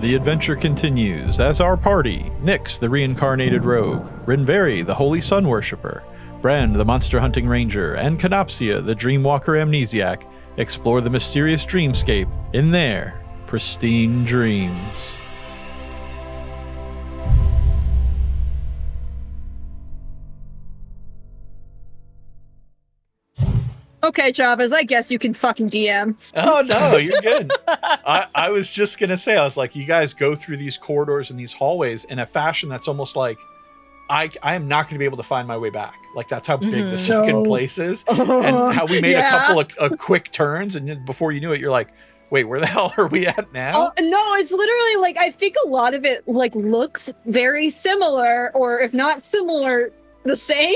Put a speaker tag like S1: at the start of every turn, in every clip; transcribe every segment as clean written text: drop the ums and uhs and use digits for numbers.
S1: The adventure continues as our party, Nyx, the reincarnated rogue, Rinverhi, the holy sun worshipper, Bran, the monster hunting ranger, and Kenopsia, the DreamWalker amnesiac, explore the mysterious dreamscape in their Pristine Dreams.
S2: Okay, Chavez, I guess you can fucking DM.
S1: Oh, no, you're good. I was just going to say, I was like, you guys go through these corridors and these hallways in a fashion that's almost like, I am not going to be able to find my way back. Like, that's how big the second place is. And how we made a couple of quick turns, and before you knew it, you're like, wait, where the hell are we at now?
S2: No, it's literally like, I think a lot of it like looks very similar, or if not similar, the same.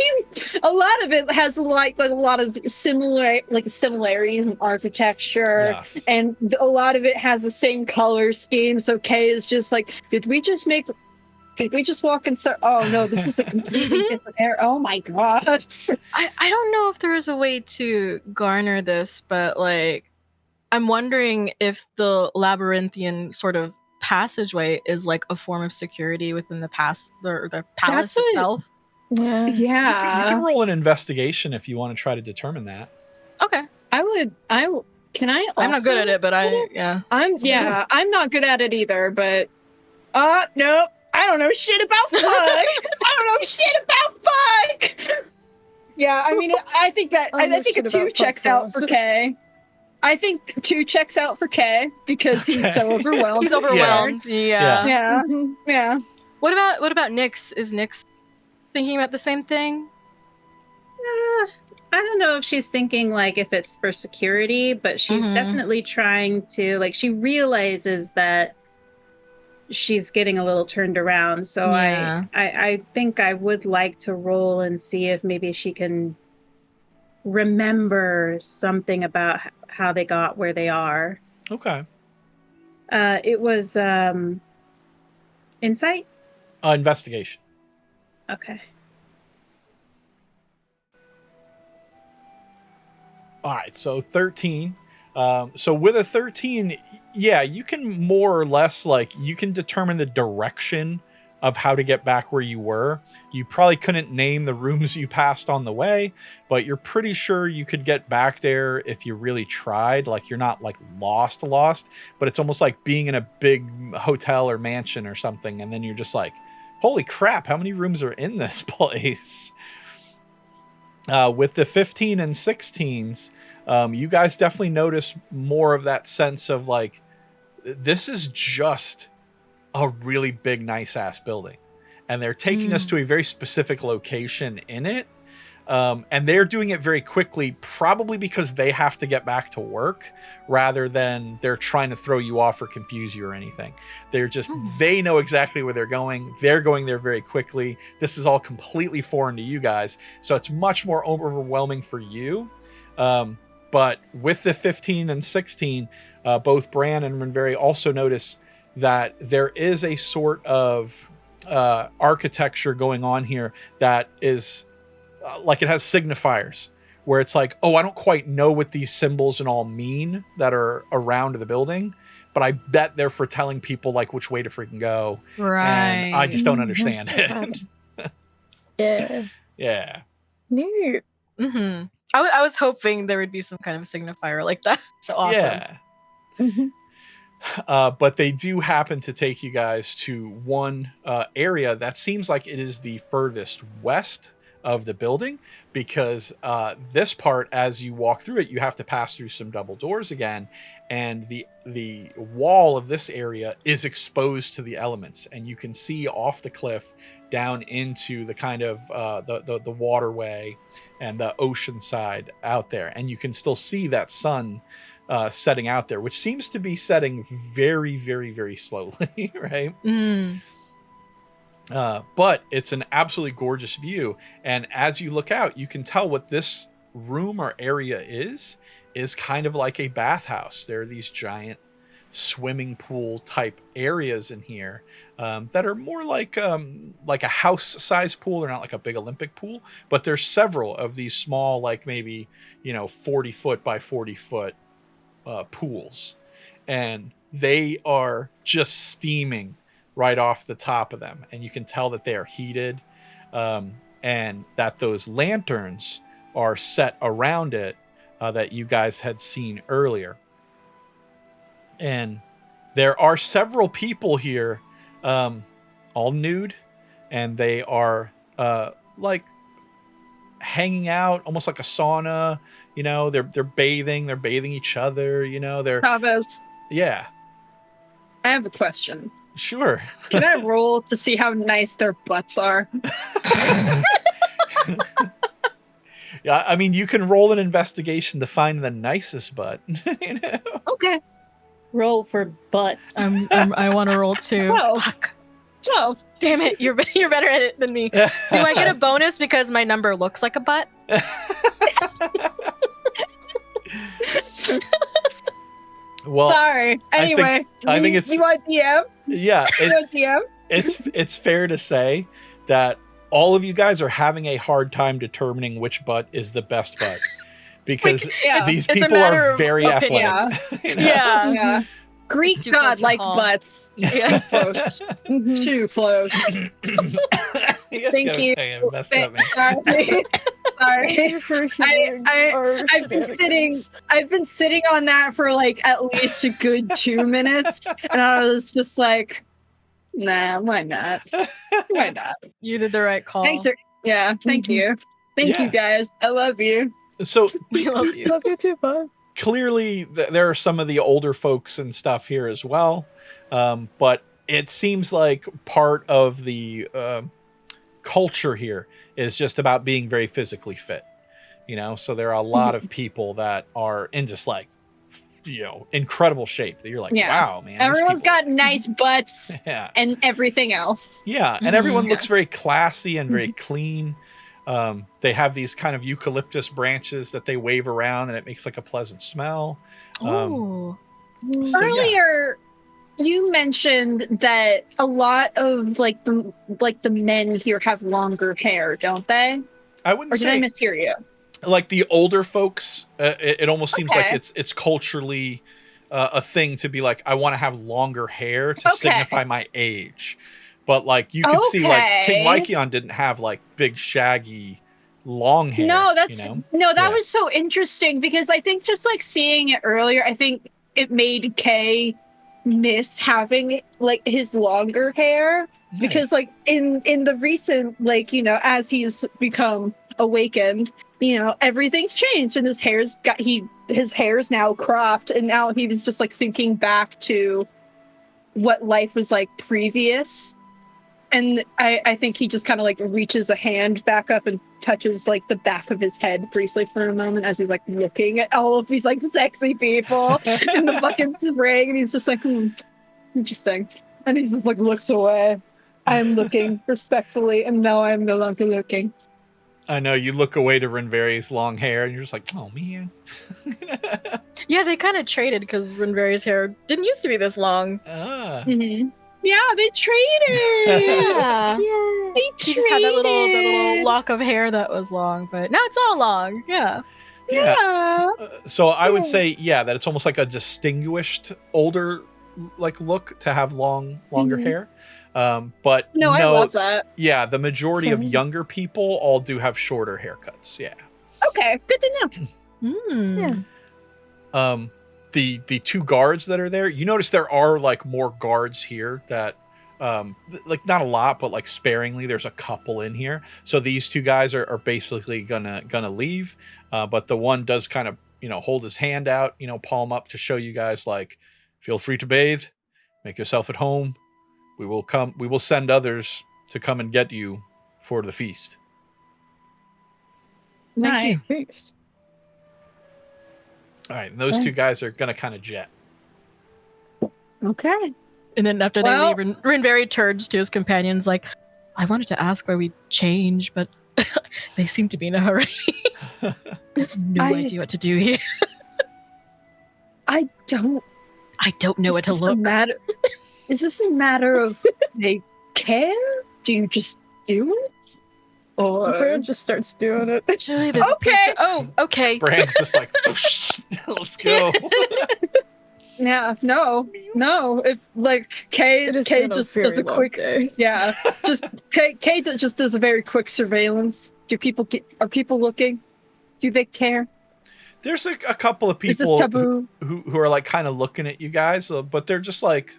S2: A lot of it has like a lot of similarities in architecture,
S1: yes.
S2: And a lot of it has the same color scheme. So Kay is just like, did we just walk in? Oh no, this is a completely different area. Oh my god.
S3: I don't know if there is a way to garner this, but like, I'm wondering if the labyrinthian sort of passageway is like a form of security within the palace itself.
S2: Yeah.
S1: You can roll an investigation if you want to try to determine that.
S3: Okay.
S2: I'm not
S3: good at it, but
S2: I'm not good at it either, but nope. I don't know shit about fuck. I don't know shit about fuck. Yeah, I mean, I think a 2 checks out for Kay. I think 2 checks out for Kay because he's so overwhelmed.
S3: He's overwhelmed. Yeah.
S2: Yeah.
S3: What about Nyx? Is Nyx thinking about the same thing?
S4: I don't know if she's thinking like if it's for security, but she's definitely trying to, like, she realizes that she's getting a little turned around. So I think I would like to roll and see if maybe she can remember something about how they got where they are.
S1: Okay.
S4: It was insight?
S1: Investigation.
S4: Okay.
S1: All right, so 13. So with a 13, yeah, you can more or less, like, you can determine the direction of how to get back where you were. You probably couldn't name the rooms you passed on the way, but you're pretty sure you could get back there if you really tried. Like, you're not like lost, but it's almost like being in a big hotel or mansion or something, and then you're just like, holy crap, how many rooms are in this place? With the 15 and 16s, you guys definitely notice more of that sense of like, this is just a really big, nice ass building. And they're taking us to a very specific location in it. And they're doing it very quickly, probably because they have to get back to work rather than they're trying to throw you off or confuse you or anything. They're just, they know exactly where they're going. They're going there very quickly. This is all completely foreign to you guys. So it's much more overwhelming for you. But with the 15 and 16, both Bran and Rinverhi also notice that there is a sort of architecture going on here that is like, it has signifiers where it's like, oh, I don't quite know what these symbols and all mean that are around the building, but I bet they're for telling people like which way to freaking go.
S3: Right.
S1: And I just don't understand it. Yeah.
S2: Neat.
S3: Mm-hmm. I was hoping there would be some kind of signifier like that. So awesome.
S1: Yeah. But they do happen to take you guys to one area that seems like it is the furthest west of the building, because this part, as you walk through it, you have to pass through some double doors again, and the wall of this area is exposed to the elements, and you can see off the cliff down into the kind of the waterway and the ocean side out there, and you can still see that sun setting out there, which seems to be setting very, very, very slowly, right? But it's an absolutely gorgeous view. And as you look out, you can tell what this room or area is kind of like a bathhouse. There are these giant swimming pool type areas in here that are more like a house size pool. They're not like a big Olympic pool, but there's several of these small, like maybe, 40 foot by 40 foot pools. and they are just steaming right off the top of them, and you can tell that they are heated, and that those lanterns are set around it that you guys had seen earlier. And there are several people here, all nude, and they are like hanging out, almost like a sauna. You know, they're bathing each other. You know,
S2: Travis,
S1: yeah.
S2: I have a question.
S1: Sure.
S2: Can I roll to see how nice their butts are?
S1: Yeah, I mean, you can roll an investigation to find the nicest butt. You know?
S2: Okay.
S4: Roll for butts.
S3: I want to roll too.
S2: 12.
S3: Fuck.
S2: 12.
S3: Damn it, you're better at it than me. Do I get a bonus because my number looks like a butt?
S1: Well,
S2: sorry. Anyway,
S1: I think it's
S2: you want DM?
S1: yeah.
S2: You want DM?
S1: It's fair to say that all of you guys are having a hard time determining which butt is the best butt, because
S2: Yeah.
S1: these
S3: It's a
S1: people
S3: matter
S1: are
S3: of
S1: very
S3: opinion.
S1: athletic. You know?
S3: Yeah.
S2: Yeah. Greek
S3: It's too close
S2: god
S3: to
S2: like
S3: call.
S2: butts.
S3: Yeah.
S2: Close. Too close. Thank you.
S1: Hang on, messed up, man.
S2: Sorry. I've been sitting on that for like at least a good 2 minutes, and I was just like, nah, why not? Why not?
S3: You did the right call.
S2: Thanks, sir. Yeah, thank you. Thank
S1: Yeah.
S2: you guys. I love you.
S1: So
S3: We love you.
S2: Love you too, bud.
S1: clearly there are some of the older folks and stuff here as well, but it seems like part of the culture here is just about being very physically fit, you know. So there are a lot of people that are in just like, you know, incredible shape that you're like,
S2: Yeah.
S1: wow, man, these
S2: Everyone's
S1: people-
S2: got nice butts
S1: yeah,
S2: and everything else.
S1: yeah, and
S3: Mhm.
S1: everyone
S2: Yeah.
S1: looks very classy and very clean. They have these kind of eucalyptus branches that they wave around, and it makes like a pleasant smell.
S3: Oh.
S1: So, yeah.
S2: Earlier, you mentioned that a lot of like the men here have longer hair, don't they?
S1: I wouldn't
S2: Or did I
S1: say
S2: mishear you?
S1: like the older folks. It almost seems like
S2: Okay.
S1: it's culturally a thing to be like, I want to have longer hair to
S2: Okay.
S1: signify my age. But like you could see, like King
S2: Okay.
S1: Lycaon didn't have like big shaggy long hair.
S2: No, that's
S1: you know?
S2: no, that
S1: Yeah.
S2: was so interesting because I think just like seeing it earlier, I think it made Kay miss having like his longer hair because
S1: Nice.
S2: like in the recent, like, you know, as he's become awakened, you know, everything's changed and his hair's now cropped, and now he was just like thinking back to what life was like previous. And I think he just kind of like reaches a hand back up and touches like the back of his head briefly for a moment as he's like looking at all of these like sexy people in the fucking spring, and he's just like, interesting. And he's just like looks away. I'm looking respectfully, and now I'm no longer looking.
S1: I know you look away to Rinverhi's long hair, and you're just like, oh man.
S3: Yeah, they kind of traded because Rinverhi's hair didn't used to be this long.
S1: Ah.
S2: Mm-hmm. Yeah, they traded.
S3: Yeah.
S2: They
S3: She just had that little
S2: traded.
S3: lock of hair that was long, but now it's all long. Yeah.
S1: Yeah.
S2: Yeah.
S1: So I would
S2: Yeah.
S1: say, yeah, that it's almost like a distinguished older like look to have longer
S2: Mhm.
S1: hair. But
S2: No, I love that.
S1: yeah, the majority of
S2: So-
S1: younger people all do have shorter haircuts. Yeah.
S2: Okay, good to know.
S3: Mm.
S2: Yeah.
S1: The two guards that are there, you notice there are like more guards here that like not a lot, but like sparingly. There's a couple in here. So these two guys are basically gonna leave. But the one does kind of, you know, hold his hand out, you know, palm up to show you guys like, feel free to bathe, make yourself at home. We will send others to come and get you for the feast.
S3: Thank you.
S2: Nice.
S1: All right, and those two guys are gonna kind of jet.
S2: Okay.
S3: And then after
S2: Well-
S3: they leave, Rinverhi turns to his companions like, I wanted to ask why we changed, but they seem to be in a hurry. No
S2: I-
S3: idea what to do here.
S2: I don't
S3: I don't know where to look.
S2: Is this a matter of they care? Do you just do it? Or
S5: Bran just starts doing it.
S3: Surely there's a
S2: Okay.
S3: place to- Oh, okay.
S1: Bran's just like, let's go.
S2: Yeah, no. If like Kay just does a quick
S3: day.
S2: Yeah, just Kay just does a very quick surveillance. Are people looking? Do they care?
S1: There's a couple of
S2: Is this
S1: people
S2: taboo?
S1: who are like kind of looking at you guys, but they're just like,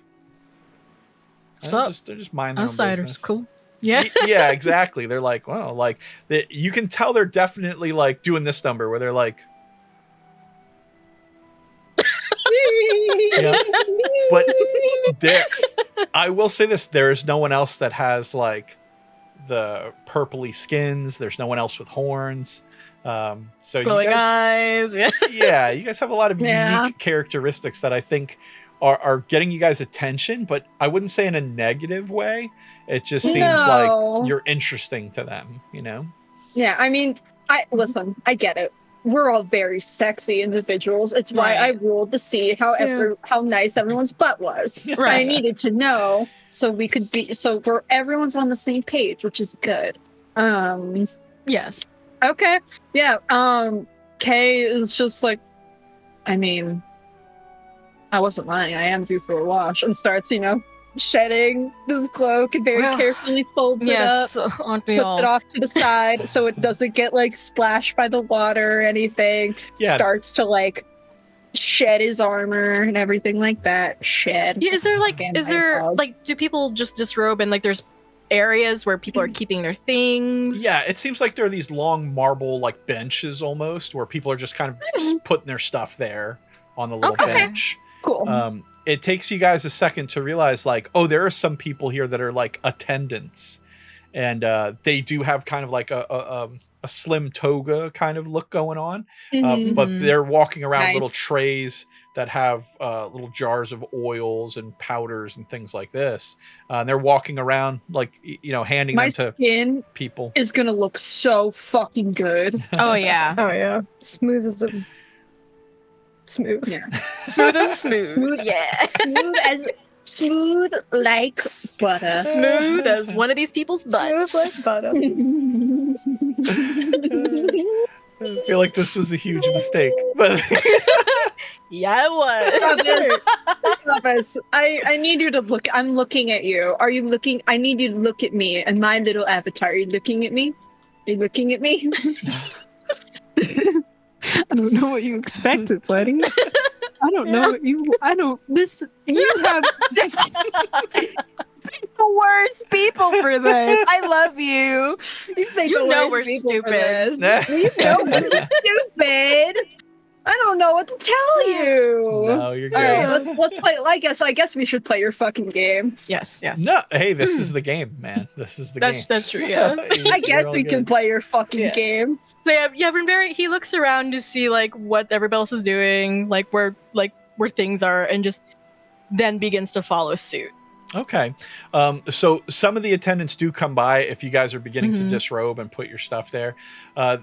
S1: they're just minding their own
S3: Outsiders,
S1: business.
S3: cool. Yeah.
S1: Yeah, exactly. They're like, well, like you can tell they're definitely like doing this number where they're like, yeah. But I will say this: there is no one else that has like the purpley skins. There's no one else with horns. So
S3: Glowing
S1: you guys,
S3: eyes. Yeah.
S1: yeah, you guys have a lot of unique characteristics that I think are getting you guys attention, but I wouldn't say in a negative way. It just seems like you're interesting to them, you know?
S2: Yeah, I mean, I get it. We're all very sexy individuals. It's why I ruled to see how nice everyone's butt was.
S3: Right.
S2: I needed to know so everyone's on the same page, which is good.
S3: Yes.
S2: Okay. Yeah. Kay is just like, I mean, I wasn't lying. I am due for a wash, and starts, shedding his cloak and very carefully folds it up,
S3: aren't we
S2: puts
S3: all?
S2: it off to the side so it doesn't get like splashed by the water or anything.
S1: Yeah.
S2: Starts to like shed his armor and everything like that. Shed.
S3: Yeah, do people just disrobe and like there's areas where people are keeping their things?
S1: Yeah, it seems like there are these long marble like benches almost where people are just kind of just putting their stuff there on the little bench.
S2: Cool.
S1: It takes you guys a second to realize like, oh, there are some people here that are like attendants, and they do have kind of like a slim toga kind of look going on, but they're walking around little trays that have little jars of oils and powders and things like this. They're walking around like, handing them to
S2: skin
S1: people.
S2: Is gonna look so fucking good.
S3: Oh yeah.
S5: Oh yeah. Smooth as a smooth.
S2: Yeah.
S3: Smooth as smooth.
S2: Yeah. Smooth like butter.
S3: Smooth as one of these people's butts.
S5: Smooth like butter.
S1: I feel like this was a huge mistake, but
S3: Yeah, it was.
S2: Travis, I need you to look. I'm looking at you. Are you looking? I need you to look at me and my little avatar. Are you looking at me? Are you looking at me?
S5: I don't know what you expected, buddy. I don't know what you. I don't. This you have the worst people for this. I love you.
S3: You know we're stupid.
S2: You know we're stupid. I don't know what to tell you.
S1: No, you're good.
S2: All right, let's play. I guess we should play your fucking game.
S3: Yes.
S1: No, hey, this is the game, man. This is the game.
S3: That's true. Yeah.
S2: I guess we can play your fucking game.
S3: So yeah, Rinverhi, he looks around to see like what everybody else is doing, like where things are, and just then begins to follow suit.
S1: Okay. So some of the attendants do come by if you guys are beginning to disrobe and put your stuff there.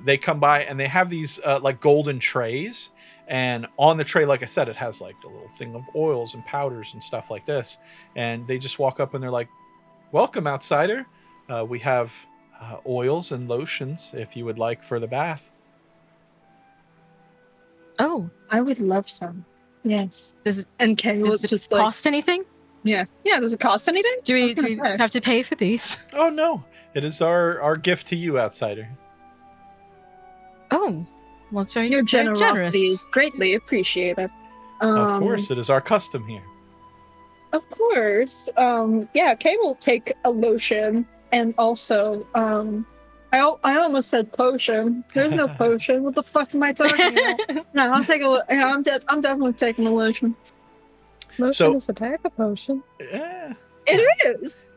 S1: They come by and they have these like golden trays. And on the tray, like I said, it has like a little thing of oils and powders and stuff like this. And they just walk up and they're like, welcome, outsider. We have oils and lotions if you would like for the bath.
S3: Oh,
S2: I would love some. Yes.
S3: Does
S2: it
S3: just cost anything?
S2: Yeah. Does it cost anything?
S3: Do we have to pay for these?
S1: Oh no, it is our gift to you, outsider.
S3: Oh, well, it's very
S2: Your
S3: generous.
S2: generosity is greatly appreciated.
S1: Of course, it is our custom here.
S2: Of course. Yeah, Kay will take a lotion, and also, I almost said potion. There's no potion. What the fuck am I talking about? No, I'll take I'm definitely taking a lotion.
S5: Lotion is a type of potion.
S1: Yeah.
S2: It is.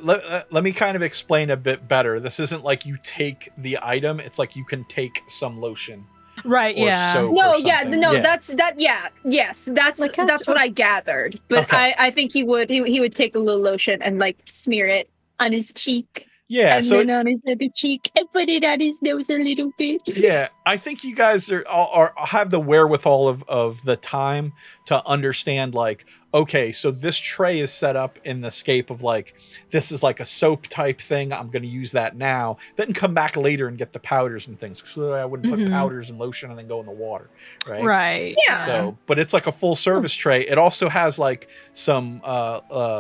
S1: Let me kind of explain a bit better. This isn't like you take the item; it's like you can take some lotion.
S3: Right.
S1: Or
S3: Yeah.
S1: soap
S2: No.
S1: or
S2: Yeah.
S1: something.
S2: No.
S1: Yeah.
S2: That's that. Yeah. Yes. That's
S5: Like
S2: that's what I gathered. But
S1: Okay.
S2: I think he would take a little lotion and like smear it on his cheek.
S1: Yeah,
S2: and
S1: so
S2: then on his other cheek, and put it on his nose a little bit.
S1: yeah, I think you guys are have the wherewithal of the time to understand, like, okay, so this tray is set up in the scape of like, this is like a soap type thing. I'm going to use that now, then come back later and get the powders and things. So I wouldn't put powders and lotion and then go in the water, right?
S3: Right.
S2: Yeah.
S1: So, but it's like a full service tray. It also has like some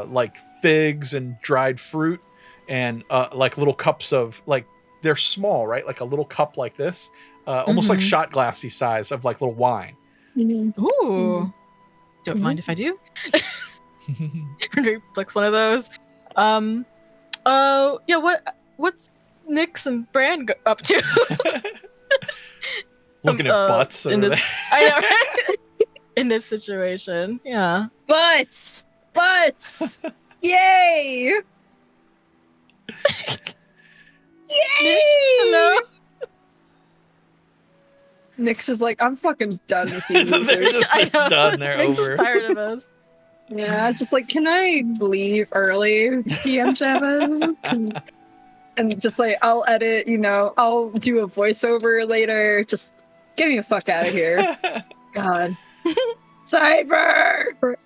S1: like figs and dried fruit and like little cups of like, they're small, right? Like a little cup like this, almost like shot glassy size of like little wine.
S3: Ooh. Don't mind if I do. Rinverhi flicks one of those. Yeah. What's Nyx and Bran up to?
S1: Looking at butts
S3: in
S1: over
S3: this.
S1: there.
S3: I know. Right? In this situation, yeah.
S2: Butts! Yay! Yay!
S3: Hello.
S2: Nyx is like, I'm fucking done with you
S1: They're
S2: losers.
S1: just
S3: I know.
S1: done. They're
S3: Nyx is
S1: over.
S3: tired of us.
S2: Yeah, just like, can I leave early, PM7? And just like, I'll edit, I'll do a voiceover later. Just get me the fuck out of here. God. Cipher!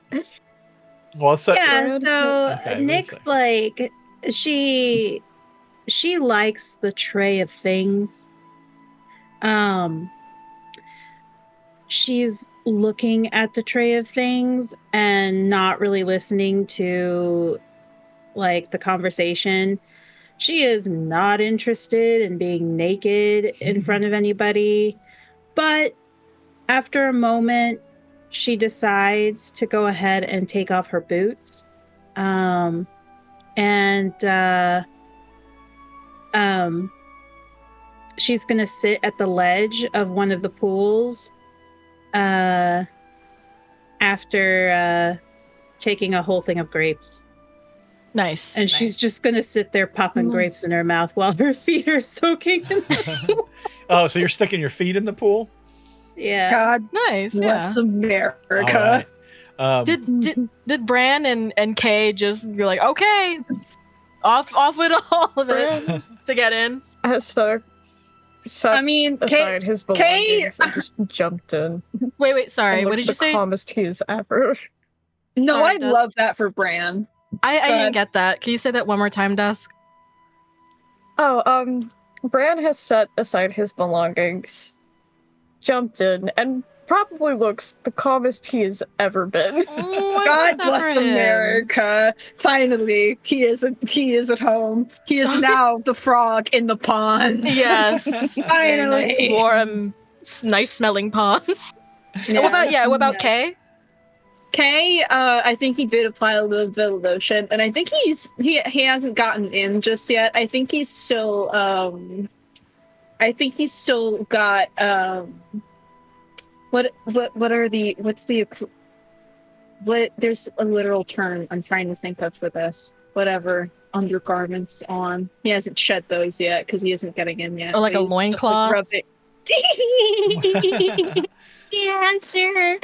S1: Well, so,
S4: Yeah, so
S1: Okay,
S4: Nyx, like, she likes the tray of things. She's looking at the tray of things and not really listening to like the conversation. She is not interested in being naked in front of anybody, but after a moment she decides to go ahead and take off her boots. She's gonna sit at the ledge of one of the pools after taking a whole thing of grapes.
S3: Nice.
S4: And she's just gonna sit there popping grapes in her mouth while her feet are soaking in the pool.
S1: oh, so you're sticking your feet in the pool?
S4: Yeah.
S2: God
S3: nice.
S2: bless
S3: Yeah.
S2: America.
S1: All right.
S3: Did Bran and Kay just be like, okay, off with all of it to get in?
S6: So
S2: I mean,
S6: aside his belongings and just jumped in.
S3: Wait, sorry.
S6: And
S3: What
S6: looks
S3: did you
S6: the
S3: say?
S6: calmest he's ever.
S2: No,
S3: Sorry,
S2: I
S3: Dusk.
S2: love that for Bran.
S3: I
S2: Go
S3: didn't
S2: ahead.
S3: get that. Can you say that one more time, Dusk?
S6: Oh, Bran has set aside his belongings, jumped in, and probably looks the calmest he has ever been.
S2: God bless America. Finally, he is at home. He is now the frog in the pond.
S3: Yes. Very nice,
S2: Finally.
S3: warm, nice smelling pond. What about Kay?
S2: Kay, I think he did apply a little bit of lotion, and I think he hasn't gotten in just yet. I think he's still got there's a literal term I'm trying to think of for this. Whatever undergarments on. He hasn't shed those yet because he isn't getting in yet.
S3: Oh, like
S2: but
S3: a
S2: he's just,
S3: loincloth?
S2: rubbing- Yeah, sure.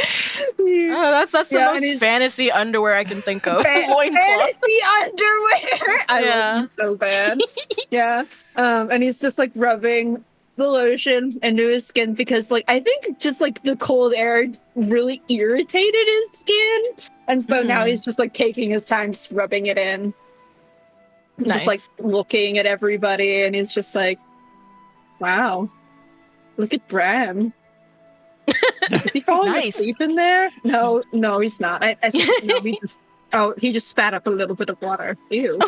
S3: Oh, that's the
S2: Yeah, and
S3: most
S2: he's-
S3: fantasy underwear I can think of.
S2: Fantasy underwear. I love him so bad. Yeah. And he's just like rubbing the lotion into his skin because like I think just like the cold air really irritated his skin. And so now he's just like taking his time just rubbing it in.
S3: Nice.
S2: Just like looking at everybody and he's just like, wow. Look at Bran. Is he falling
S3: Nice.
S2: asleep in there? No, he's not. I think he just spat up a little bit of water. Ew.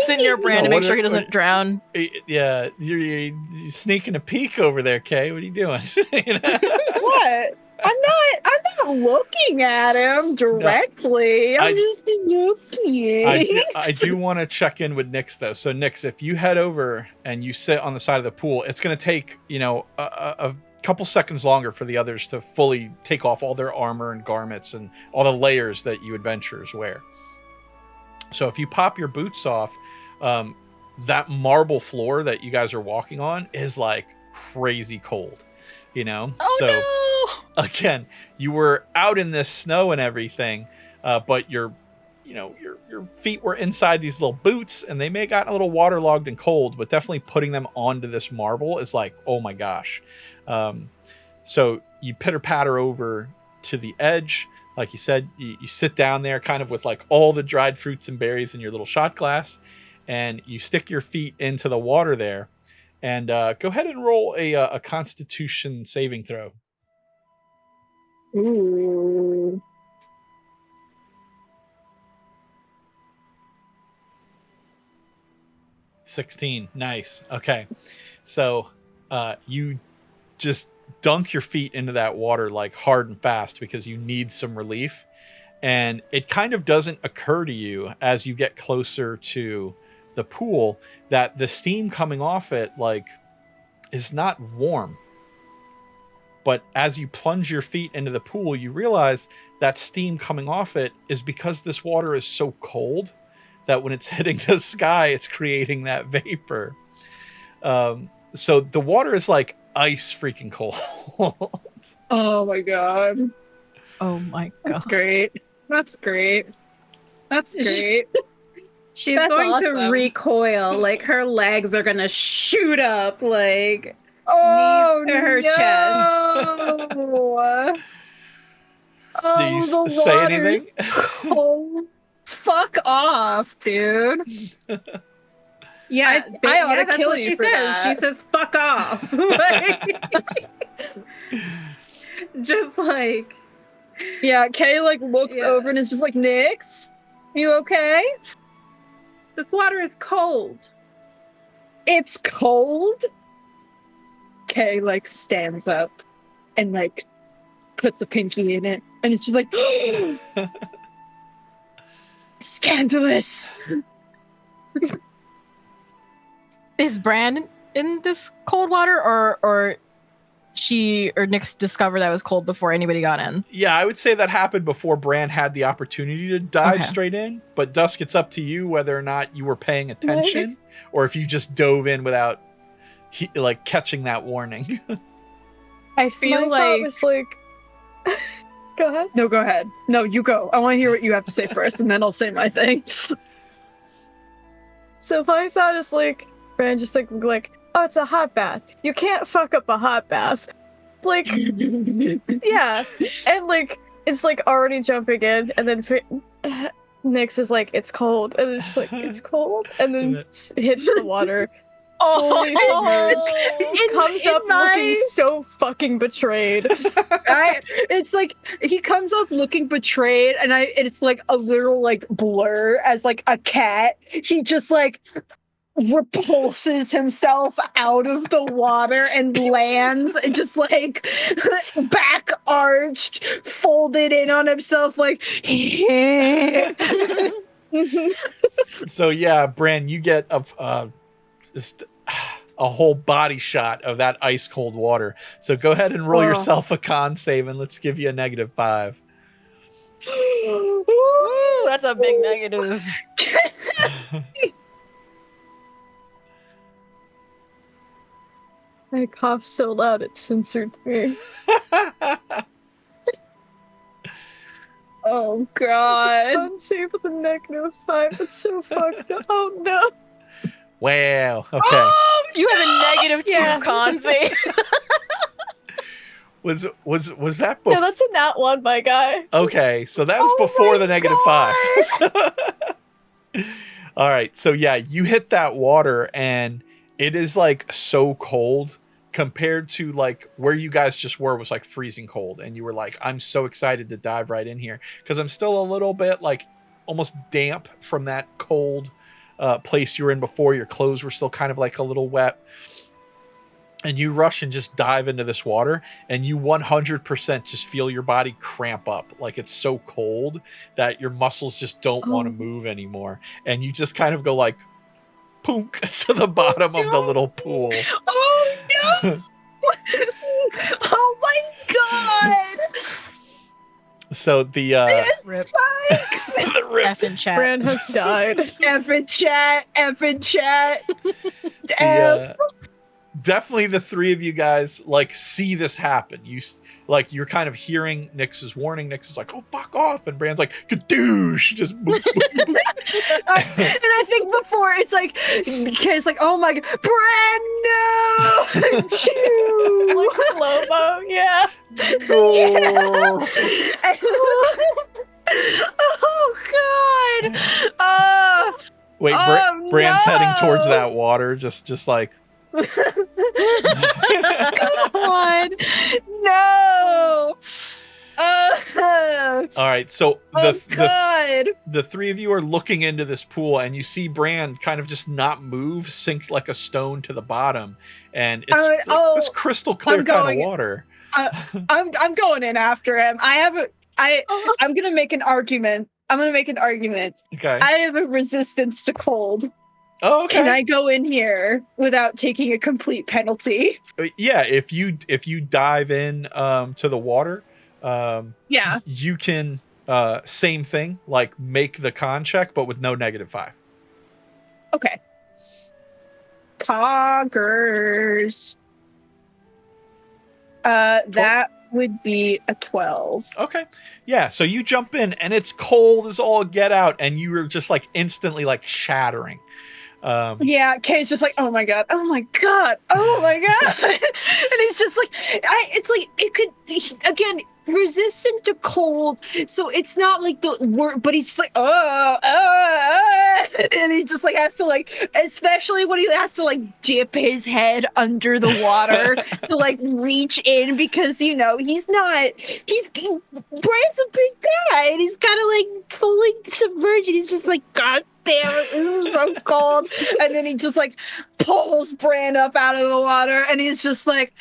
S3: Sit near Bran to
S1: No,
S3: make sure he doesn't drown.
S1: Yeah, you're sneaking a peek over there, Kay. What are you doing? You know?
S2: What? I'm not looking at him directly. I'm just looking.
S1: I do want to check in with Nyx though. So Nyx, if you head over and you sit on the side of the pool, it's going to take a couple seconds longer for the others to fully take off all their armor and garments and all the layers that you adventurers wear. So if you pop your boots off, that marble floor that you guys are walking on is like crazy cold,
S3: Oh
S1: so
S3: no!
S1: again, you were out in this snow and everything, but your your feet were inside these little boots, and they may have gotten a little waterlogged and cold, but definitely putting them onto this marble is like, oh my gosh. So you pitter patter over to the edge. Like you said, you sit down there kind of with like all the dried fruits and berries in your little shot glass, and you stick your feet into the water there. And go ahead and roll a Constitution saving throw.
S2: Ooh.
S1: 16. Nice. Okay. So you just dunk your feet into that water like hard and fast because you need some relief. And it kind of doesn't occur to you as you get closer to the pool that the steam coming off it like is not warm. But as you plunge your feet into the pool, you realize that steam coming off it is because this water is so cold that when it's hitting the sky, it's creating that vapor. So the water is like ice freaking cold.
S2: Oh my god.
S3: Oh my god.
S2: That's great. That's great. That's great.
S4: She's
S2: That's
S4: going to
S2: awesome.
S4: recoil, like her legs are gonna shoot up, like
S2: Oh,
S4: knees to her chest.
S2: no.
S1: Do you
S2: the
S1: say
S2: water's
S1: anything?
S2: cold. Fuck off, dude.
S4: Yeah,
S2: I oughta
S4: that's
S2: kill
S4: what
S2: you
S4: she
S2: for
S4: says.
S2: that.
S4: She says, "Fuck off!" Like, just like,
S2: Yeah, Kay like looks
S4: Yeah.
S2: over and is just like, Nix, you okay?
S4: this water is cold.
S2: It's cold. Kay like stands up and like puts a pinky in it, and it's just like scandalous.
S3: Is Bran in this cold water, or she or Nyx discovered that it was cold before anybody got in?
S1: Yeah, I would say that happened before Bran had the opportunity to dive
S3: Okay.
S1: straight in. But Dusk, it's up to you whether or not you were paying attention or if you just dove in without like catching that warning.
S2: I feel
S6: My
S2: like
S6: thought was like, go ahead.
S2: no, go ahead. No, you go. I want to hear what you have to say first, and then I'll say my thing.
S6: So my thought is like, Bran just like, oh, it's a hot bath. You can't fuck up a hot bath. Like, yeah. And like, it's like already jumping in, and then Nyx is like, it's cold. And it's just like, it's cold. And then hits the water. Fully submerged. Comes up looking so fucking betrayed.
S2: It's like he comes up looking betrayed, and it's like a literal like blur as like a cat. He just like repulses himself out of the water and lands and just like back arched, folded in on himself like
S1: So yeah, Bran, you get just a whole body shot of that ice cold water. So go ahead and roll
S2: Oh.
S1: yourself a con save, and let's give you a -5.
S3: Ooh, that's a big negative.
S6: I coughed so loud it censored me.
S2: oh god.
S6: Con save with a -5. It's so fucked up. Oh no.
S1: Wow. Okay.
S3: Oh, you have a -2
S6: Yeah.
S3: con save.
S1: Was that
S6: Yeah,
S1: before?
S6: that's a nat 1, my guy.
S1: Okay, so that was
S6: Oh
S1: before
S6: my
S1: the -5. All right, so yeah, you hit that water and it is like so cold compared to like where you guys just were was like freezing cold, and you were like, I'm so excited to dive right in here because I'm still a little bit like almost damp from that cold place you were in before. Your clothes were still kind of like a little wet. And you rush and just dive into this water, and you 100% just feel your body cramp up. Like it's so cold that your muscles just don't want to move anymore. And you just kind of go like, punk to the bottom of the little pool.
S2: Oh no! oh my god!
S1: So the
S3: Rip.
S1: the rip,
S3: F in chat.
S6: Bran has died.
S2: F in chat, F in chat.
S1: the, definitely the three of you guys like see this happen. You're kind of hearing Nyx's warning. Nyx is like, "Oh, fuck off," and Bran's like, "Kadoosh!" Just boop, boop, boop.
S5: And I think before it's like, Kay's like, "Oh my god, Bran, no!"
S6: Like slow-mo, yeah.
S1: Oh.
S5: Oh god.
S1: Wait,
S5: Oh,
S1: Bran's heading
S5: no.
S1: towards that water, just like.
S5: God. No.
S1: All right, so
S5: God.
S1: the three of you are looking into this pool, and you see Bran kind of just not move, sink like a stone to the bottom, and it's this crystal clear kind of water.
S2: I'm going in after him. I'm gonna make an argument.
S1: Okay.
S2: I have a resistance to cold.
S1: Oh, okay.
S2: Can I go in here without taking a complete penalty?
S1: Yeah, if you dive in to the water,
S2: Yeah.
S1: you can same thing, like make the con check, but with no -5.
S2: Okay. Poggers. That would be a 12.
S1: Okay. Yeah, so you jump in and it's cold as all get out, and you are just like instantly like shattering.
S2: Yeah, Kay's just like, oh my god, and he's just like, it's like it could again resistant to cold, so it's not like the word, but he's just like, and he just like has to like, especially when he has to like dip his head under the water to like reach in, because Brand's a big guy and he's kind of like fully submerged. He's just like, god damn it, this is so cold. And then he just like pulls Bran up out of the water, and he's just like,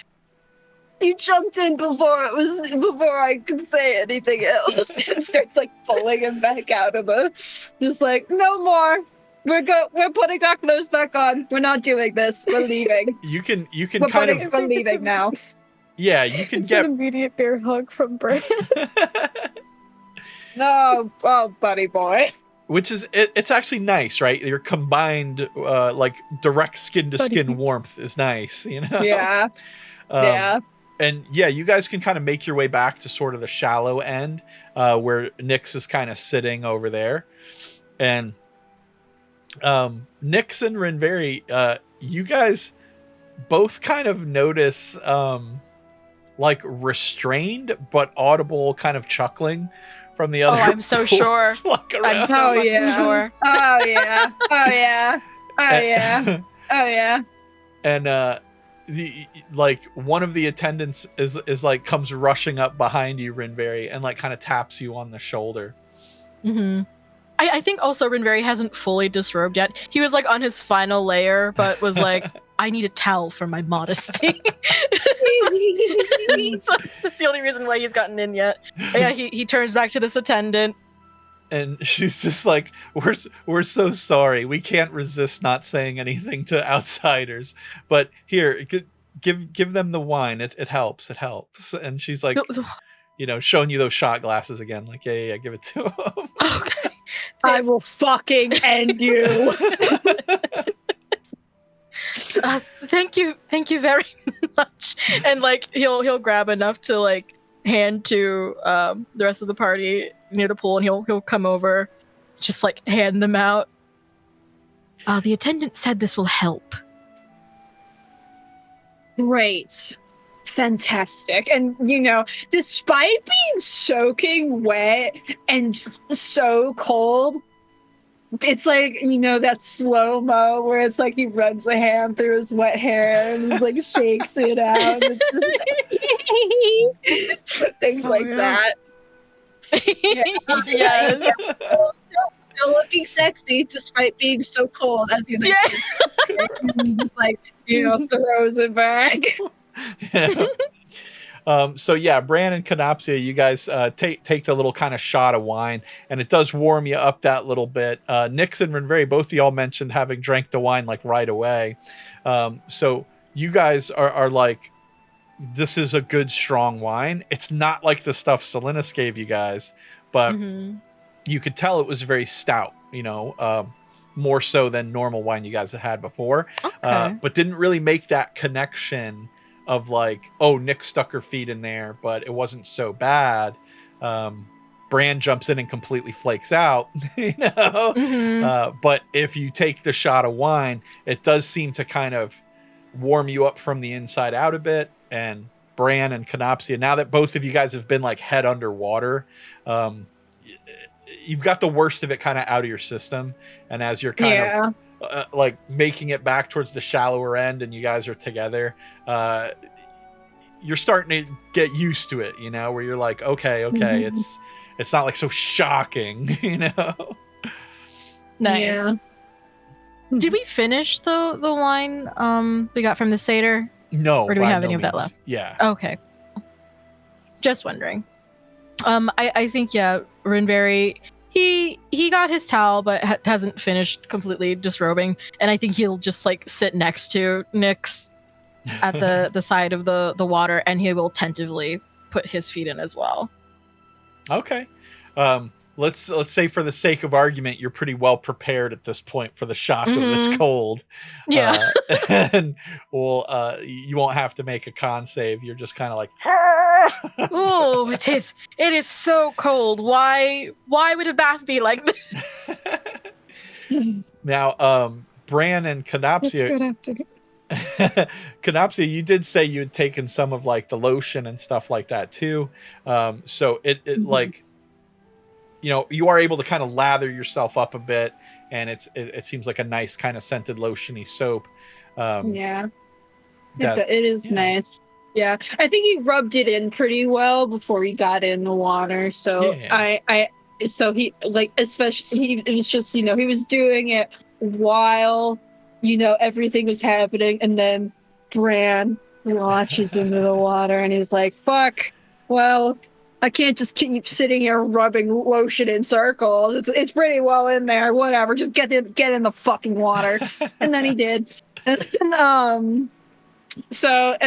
S2: you jumped in before I could say anything else. And starts like pulling him back out of the, just like, no more. We're putting our clothes back on. We're not doing this. We're leaving.
S1: You can
S2: We're leaving now.
S1: Yeah, you can
S6: It's
S1: get
S6: an immediate bear hug from Bran.
S2: No, oh, buddy boy.
S1: Which is it's actually nice, right? Your combined like direct skin to skin warmth is nice,
S2: Yeah. Yeah.
S1: And yeah, you guys can kind of make your way back to sort of the shallow end, where Nyx is kind of sitting over there. And Nyx and Rinverhi, you guys both kind of notice like restrained but audible kind of chuckling from the other.
S3: Oh, I'm so sure.
S1: Like
S3: I'm so fucking sure.
S2: Oh yeah. Oh yeah. Oh yeah. Oh yeah.
S1: And the like one of the attendants is like comes rushing up behind you, Rinverhi, and like kind of taps you on the shoulder.
S3: Mm-hmm. I think also Rinverhi hasn't fully disrobed yet. He was like on his final layer, but was like, I need a towel for my modesty. So that's the only reason why he's gotten in yet. But yeah, he turns back to this attendant.
S1: And she's just like, we're so sorry. We can't resist not saying anything to outsiders. But here, give them the wine. It helps. It helps. And she's like, showing you those shot glasses again. Like, yeah, give it to him.
S3: Okay.
S2: I will fucking end you.
S3: Thank you very much. And like he'll grab enough to like hand to the rest of the party near the pool, and he'll come over, just like hand them out. The attendant said this will help.
S2: Great. Fantastic. And despite being soaking wet and so cold, it's like, that slow-mo where it's like he runs a hand through his wet hair and he's like shakes it out. And things that.
S3: Yes.
S2: Still looking sexy despite being so cold, as you mentioned. It's like, throws it back.
S1: Yeah. So yeah, Bran and Kenopsia, you guys take the little kind of shot of wine, and it does warm you up that little bit. Nyx and Rinverhi, both of y'all mentioned having drank the wine like right away. So you guys are like, this is a good strong wine. It's not like the stuff Linus gave you guys, but you could tell it was very stout. more so than normal wine you guys have had before.
S3: Okay.
S1: But didn't really make that connection of like, oh, Nick stuck her feet in there, but it wasn't so bad. Bran jumps in and completely flakes out, you know. But if you take the shot of wine, it does seem to kind of warm you up from the inside out a bit. And Bran and Kenopsia, now that both of you guys have been like head underwater, you've got the worst of it kind of out of your system. And as you're kind of like making it back towards the shallower end and you guys are together, you're starting to get used to it, you know, where you're like, okay, it's not like so shocking, you know.
S3: Nice.
S2: Yeah.
S3: Did we finish the wine we got from the satyr?
S1: No.
S3: Or do we
S1: by
S3: have
S1: no
S3: any of that
S1: means.
S3: left?
S1: Yeah.
S3: Okay. Just wondering. I think Rinverhi, he got his towel but hasn't finished completely disrobing, and I think he'll just like sit next to Nyx at the side of the water, and he will tentatively put his feet in as well.
S1: Okay. Let's say for the sake of argument, you're pretty well prepared at this point for the shock of this cold.
S3: Yeah.
S1: And you won't have to make a con save. You're just kind of like,
S3: Oh, it is so cold. Why would a bath be like this?
S1: Now, Bran and
S6: It's
S1: Kenopsia,
S6: good afternoon.
S1: Kenopsia, you did say you had taken some of like the lotion and stuff like that too. So it like, you know, you are able to kind of lather yourself up a bit, and it seems like a nice kind of scented lotiony soap.
S2: It is nice. Yeah, I think he rubbed it in pretty well before he got in the water. So he like, especially it was just, you know, he was doing it while, you know, everything was happening, and then Bran launches into the water, and he's like, "Fuck, well, I can't just keep sitting here rubbing lotion in circles. It's pretty well in there. Whatever, just get in the fucking water." And then he did. So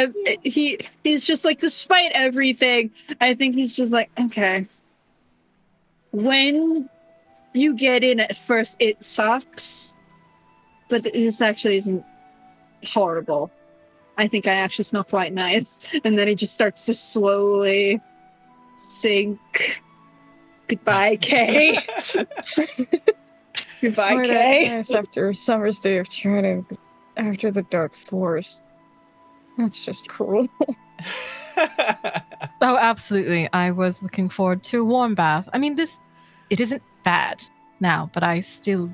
S2: he's just like, despite everything, I think he's just like, okay, when you get in at first, it sucks, but this actually isn't horrible. I think I actually smell quite nice. And then he just starts to slowly sink. Goodbye, Kay. Goodbye, Kay.
S6: Nice after a summer's day of training, after the dark forest. That's just cool.
S3: Oh, absolutely. I was looking forward to a warm bath. I mean, it isn't bad now, but I still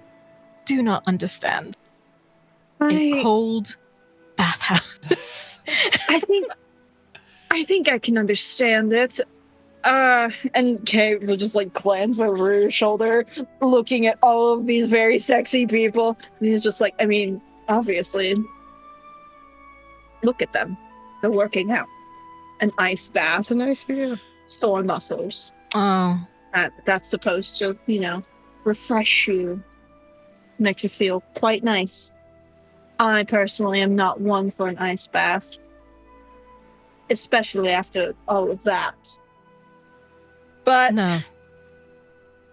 S3: do not understand a cold bathhouse.
S2: I think I can understand it. And Kay will just like glance over her shoulder, looking at all of these very sexy people. And he's just like, I mean, obviously, look at them. They're working out. An ice bath.
S6: It's a nice view.
S2: Sore muscles.
S3: Oh.
S2: That's supposed to, you know, refresh you. Make you feel quite nice. I personally am not one for an ice bath. Especially after all of that. But
S3: No.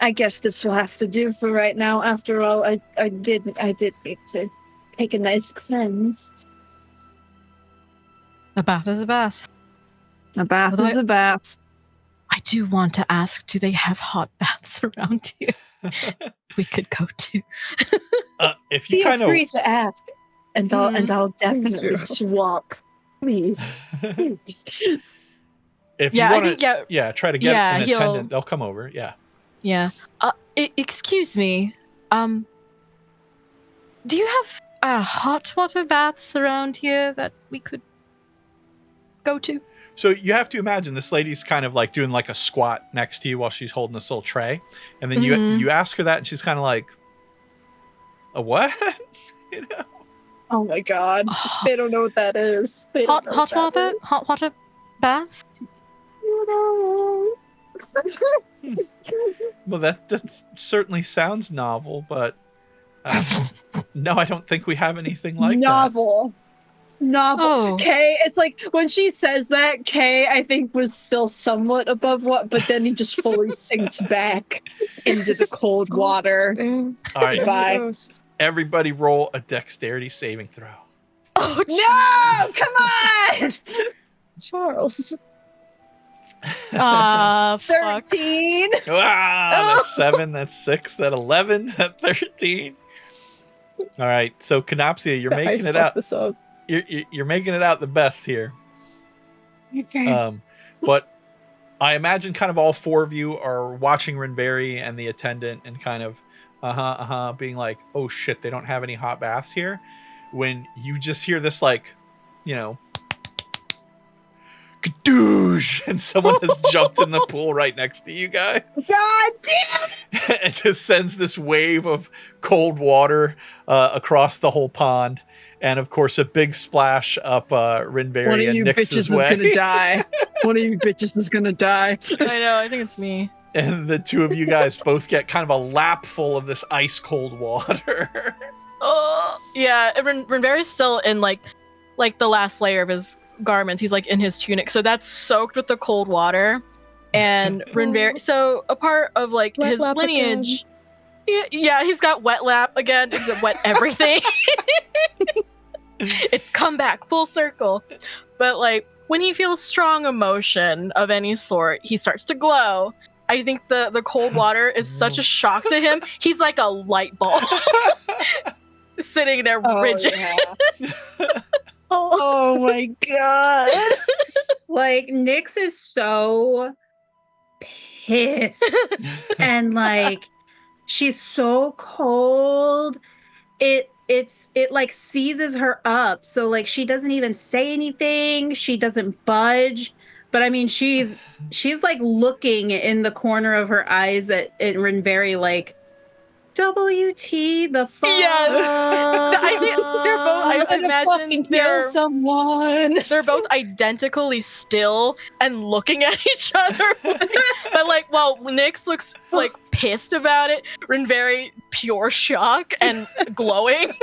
S2: I guess this will have to do for right now. After all, I did need to take a nice cleanse.
S3: A bath is a bath.
S2: A bath
S3: Although
S2: is a bath.
S3: I do want to ask, do they have hot baths around here we could go to?
S1: If you
S2: Feel
S1: kind of
S2: free to ask, and I'll definitely
S6: do.
S2: swap. Please. Please.
S1: if
S3: Yeah,
S1: you
S3: I
S1: want
S3: think,
S1: to try to get an
S3: he'll-
S1: attendant, they'll come over. Yeah.
S3: Yeah. Excuse me. Do you have hot water baths around here that we could go to?
S1: So you have to imagine this lady's kind of like doing like a squat next to you while she's holding this little tray. And then you ask her that and she's kind of like, a what? You know?
S2: Oh my god. They don't know what that is. They don't know what that
S3: Hot water baths?
S1: Well, that certainly sounds novel, but no, I don't think we have anything like
S2: Novel.
S3: Oh.
S2: Kay, it's like when she says that, Kay, I think, was still somewhat above what, but then he just fully sinks back into the cold water.
S6: Dang.
S1: that. All right.
S2: Bye.
S6: Gross.
S1: Everybody roll a dexterity saving throw.
S3: Oh
S2: No, come on, Charles.
S3: fuck.
S2: 13.
S1: Wow, that's 7, that's 6, that's 11, that's 13. All right, so Kenopsia, you're making it out.
S2: This up.
S1: You're making it out the best here.
S5: Okay.
S1: But I imagine kind of all four of you are watching Rinverhi and the attendant and kind of being like, oh shit, they don't have any hot baths here. When you just hear this, like, you know, kadoosh, and someone has jumped in the pool right next to you guys.
S2: God damn!
S1: It just sends this wave of cold water across the whole pond. And of course, a big splash up Rinverhi
S5: One of
S1: and
S5: you
S1: Nyx's
S5: bitches
S1: way.
S5: is gonna die. One of you bitches is gonna die.
S3: I know, I think it's me.
S1: And the two of you guys both get kind of a lap full of this ice cold water.
S3: Oh, yeah. Rinverhi's still in like the last layer of his garments. He's like in his tunic, so that's soaked with the cold water. And Rinverhi, so a part of like
S2: Wet
S3: his
S2: lap
S3: lineage. Yeah, he's got wet lap again. Is it wet everything? It's come back full circle. But like when he feels strong emotion of any sort, he starts to glow. I think the cold water is such a shock to him. He's like a light bulb sitting there rigid.
S2: Yeah.
S5: Oh my god.
S4: Like, Nyx is so pissed. And like, she's so cold. It like seizes her up. So like she doesn't even say anything. She doesn't budge. But I mean, she's like looking in the corner of her eyes at Rinverhi like, WT the fuck.
S3: Yeah. I think they're both. I imagine
S2: Kill someone.
S3: they're both identically still and looking at each other. But like, while Nyx looks like pissed about it, Rinverhi pure shock and glowing.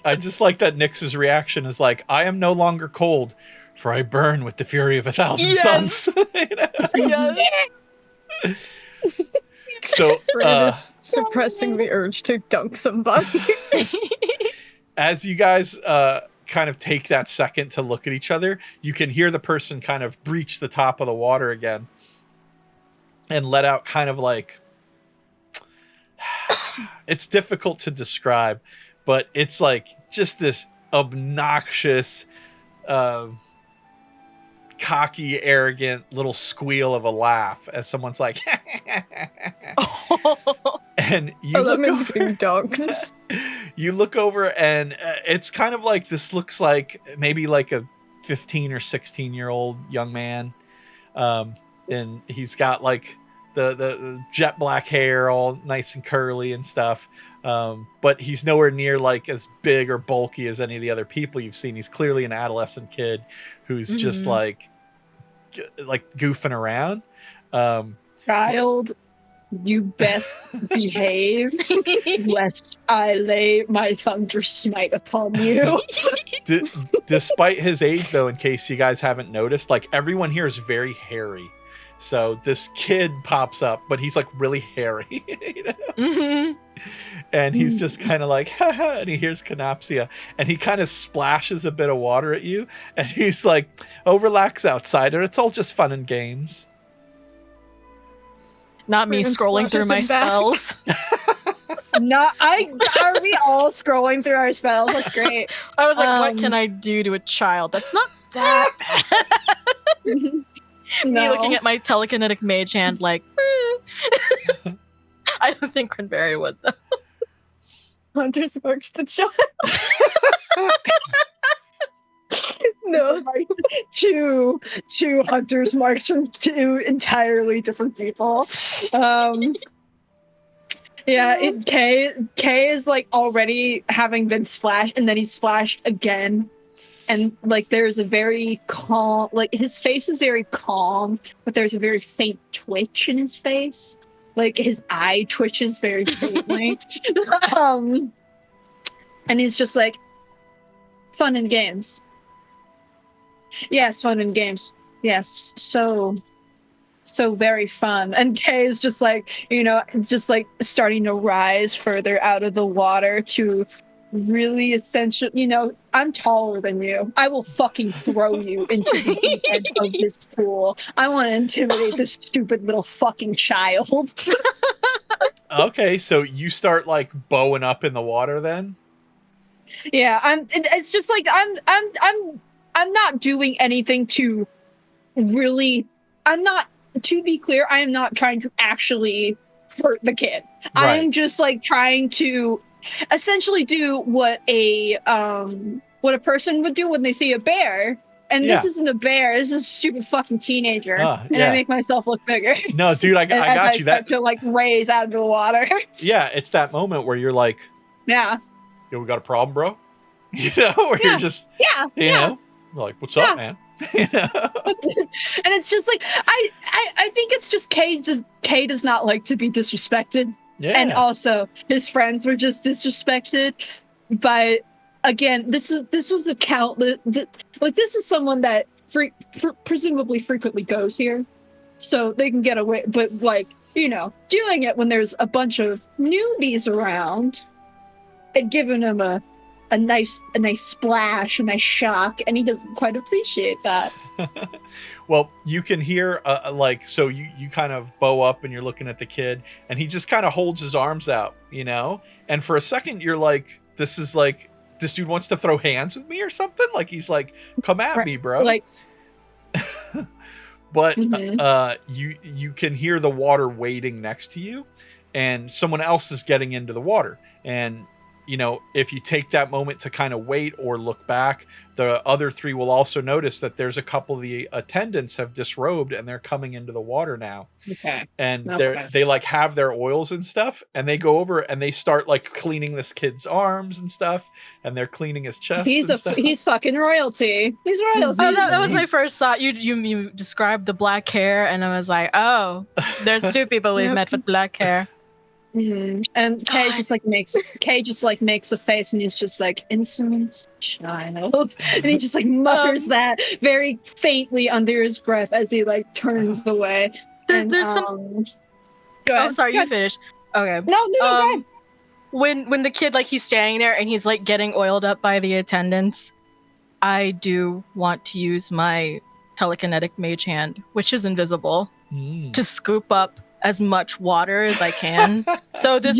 S1: I just like that Nyx's reaction is like, I am no longer cold, for I burn with the fury of 1,000
S3: Yes.
S1: suns. You know?
S3: Yeah.
S1: So,
S2: Bran is suppressing the urge to dunk somebody.
S1: as you guys kind of take that second to look at each other, you can hear the person kind of breach the top of the water again and let out kind of like, it's difficult to describe, but it's like just this obnoxious, cocky, arrogant little squeal of a laugh as someone's like, and you
S2: that
S1: look
S2: means
S1: over,
S2: being dunked.
S1: you look over and it's kind of like, this looks like maybe like a 15 or 16-year-old young man. And he's got like the jet black hair all nice and curly and stuff. But he's nowhere near like as big or bulky as any of the other people you've seen. He's clearly an adolescent kid who's just like goofing around.
S2: Child, you best behave, lest I lay my thunder smite upon you.
S1: Despite his age, though, in case you guys haven't noticed, like everyone here is very hairy. So this kid pops up, but he's like really hairy. You know? And he's just kind of like, haha, and he hears Kenopsia, and he kind of splashes a bit of water at you, and he's like, oh, relax, outsider. It's all just fun and games.
S3: Not me
S2: Bran
S3: scrolling through my
S2: splashes
S3: spells.
S2: Are we all scrolling through our spells? That's great.
S3: I was like, what can I do to a child? That's not that bad. Me looking at my telekinetic mage hand like, I don't think Rinverhi would though.
S2: Hunter sparks the child. No, two hunters marks from two entirely different people. Yeah, K is like already having been splashed, and then he's splashed again. And like there's a very calm, like his face is very calm, but there's a very faint twitch in his face. Like his eye twitches very faintly. And he's just like, fun and games. Yes, fun and games. Yes. So so very fun. And Kay is just like, just like starting to rise further out of the water to really essential. I'm taller than you. I will fucking throw you into the deep end of this pool. I want to intimidate this stupid little fucking child.
S1: Okay, so you start like bowing up in the water then?
S2: Yeah, it's just like I'm not doing anything to really. To be clear, I am not trying to actually hurt the kid.
S1: Right.
S2: I am just like trying to essentially do what a person would do when they see a bear. And this isn't a bear. This is a stupid fucking teenager. And I make myself look bigger.
S1: No, dude, I got you.
S2: That to like raise out of the water.
S1: Yeah, it's that moment where you're like,
S2: yeah,
S1: yo, we got a problem, bro. Where you're just, you know, like, what's up, man?
S2: And it's just like I think it's just Kay does not like to be disrespected. Yeah. And also his friends were just disrespected. But again, this was a like this is someone that presumably frequently goes here, so they can get away. But like doing it when there's a bunch of newbies around and giving him a nice splash, a nice shock, and he doesn't quite appreciate that.
S1: Well, you can hear so you kind of bow up and you're looking at the kid, and he just kind of holds his arms out, and for a second you're like, this is like, this dude wants to throw hands with me or something. Like he's like, come at me, bro. Like, but you can hear the water waiting next to you, and someone else is getting into the water. And if you take that moment to kind of wait or look back, the other three will also notice that there's a couple of the attendants have disrobed and they're coming into the water now.
S2: Okay.
S1: And they like have their oils and stuff, and they go over and they start like cleaning this kid's arms and stuff, and they're cleaning his chest.
S2: He's fucking royalty. He's royalty.
S3: Oh, that was my first thought. You described the black hair, and I was like, oh, there's two people we've met with black hair.
S2: Mm-hmm. And Kay just like makes a face, and he's just like, insolent child, and he just like mutters that very faintly under his breath as he like turns away.
S3: There's some.
S2: Go ahead.
S3: Oh, sorry, you finished. Okay.
S2: No, go ahead.
S3: When the kid, like, he's standing there and he's like getting oiled up by the attendants, I do want to use my telekinetic mage hand, which is invisible, to scoop up as much water as I can. So this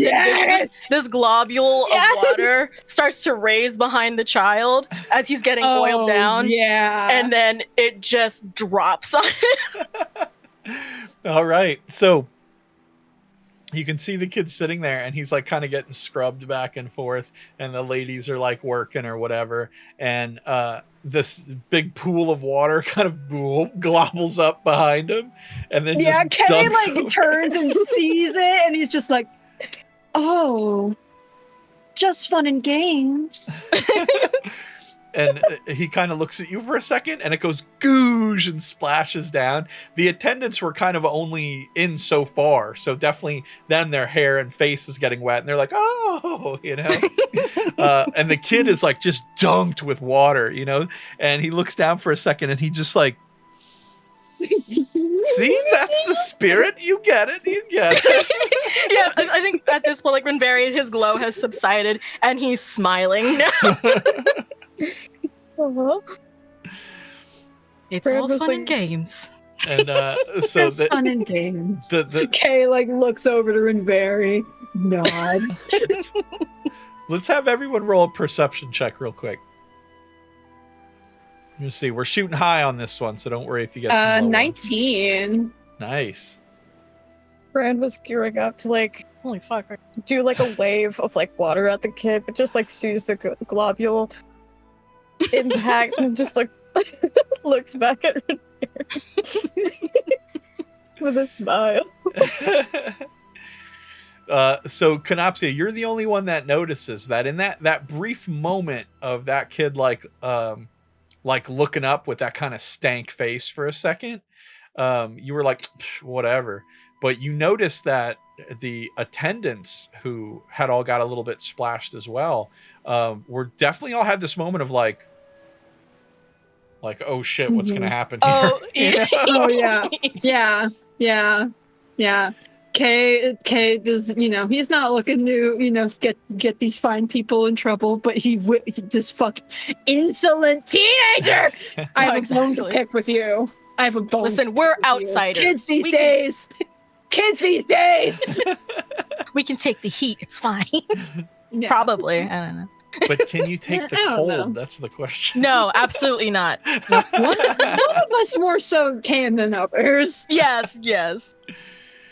S3: globule of water starts to raise behind the child as he's getting oiled down.
S2: Yeah.
S3: And then it just drops on him.
S1: All right. So you can see the kid sitting there, and he's like kind of getting scrubbed back and forth, and the ladies are like working or whatever. And this big pool of water kind of globbles up behind him, and then
S2: Kay like turns and sees it, and he's just like, oh, just fun and games.
S1: And he kind of looks at you for a second, and it goes goosh and splashes down. The attendants were kind of only in so far, so definitely then their hair and face is getting wet, and they're like, oh, and the kid is like just dunked with water, and he looks down for a second, and he just like, see, that's the spirit. You get it.
S3: Yeah, I think at this point, like, Rinverhi, his glow has subsided, and he's smiling now. It's all fun and games.
S1: And so
S2: it's fun and games. Kay like looks over to Rinverhi, nods.
S1: Let's have everyone roll a perception check real quick. You see, we're shooting high on this one, so don't worry if you get some
S2: 19.
S1: Nice.
S6: Bran was gearing up to like,
S3: holy fuck,
S6: do like a wave of like water at the kid, but just like sees the globule impact and just like looks back at her with a smile.
S1: So Kenopsia, you're the only one that notices that in that brief moment of that kid like looking up with that kind of stank face for a second, you were like, whatever. But you noticed that the attendants who had all got a little bit splashed as well, were definitely all had this moment of like, oh shit, what's gonna happen here?
S2: Oh, yeah. Yeah. Kay does, he's not looking to, get these fine people in trouble, but this fucking insolent teenager. I have a bone to pick with you. I have a bone.
S3: Listen, we're outsiders.
S2: Kids these days.
S3: We can take the heat. It's fine.
S2: Yeah.
S3: Probably. I don't know.
S1: But can you take the
S2: I don't know.
S1: cold? That's the question.
S3: No, absolutely not.
S2: One of us more so can than others.
S3: Yes.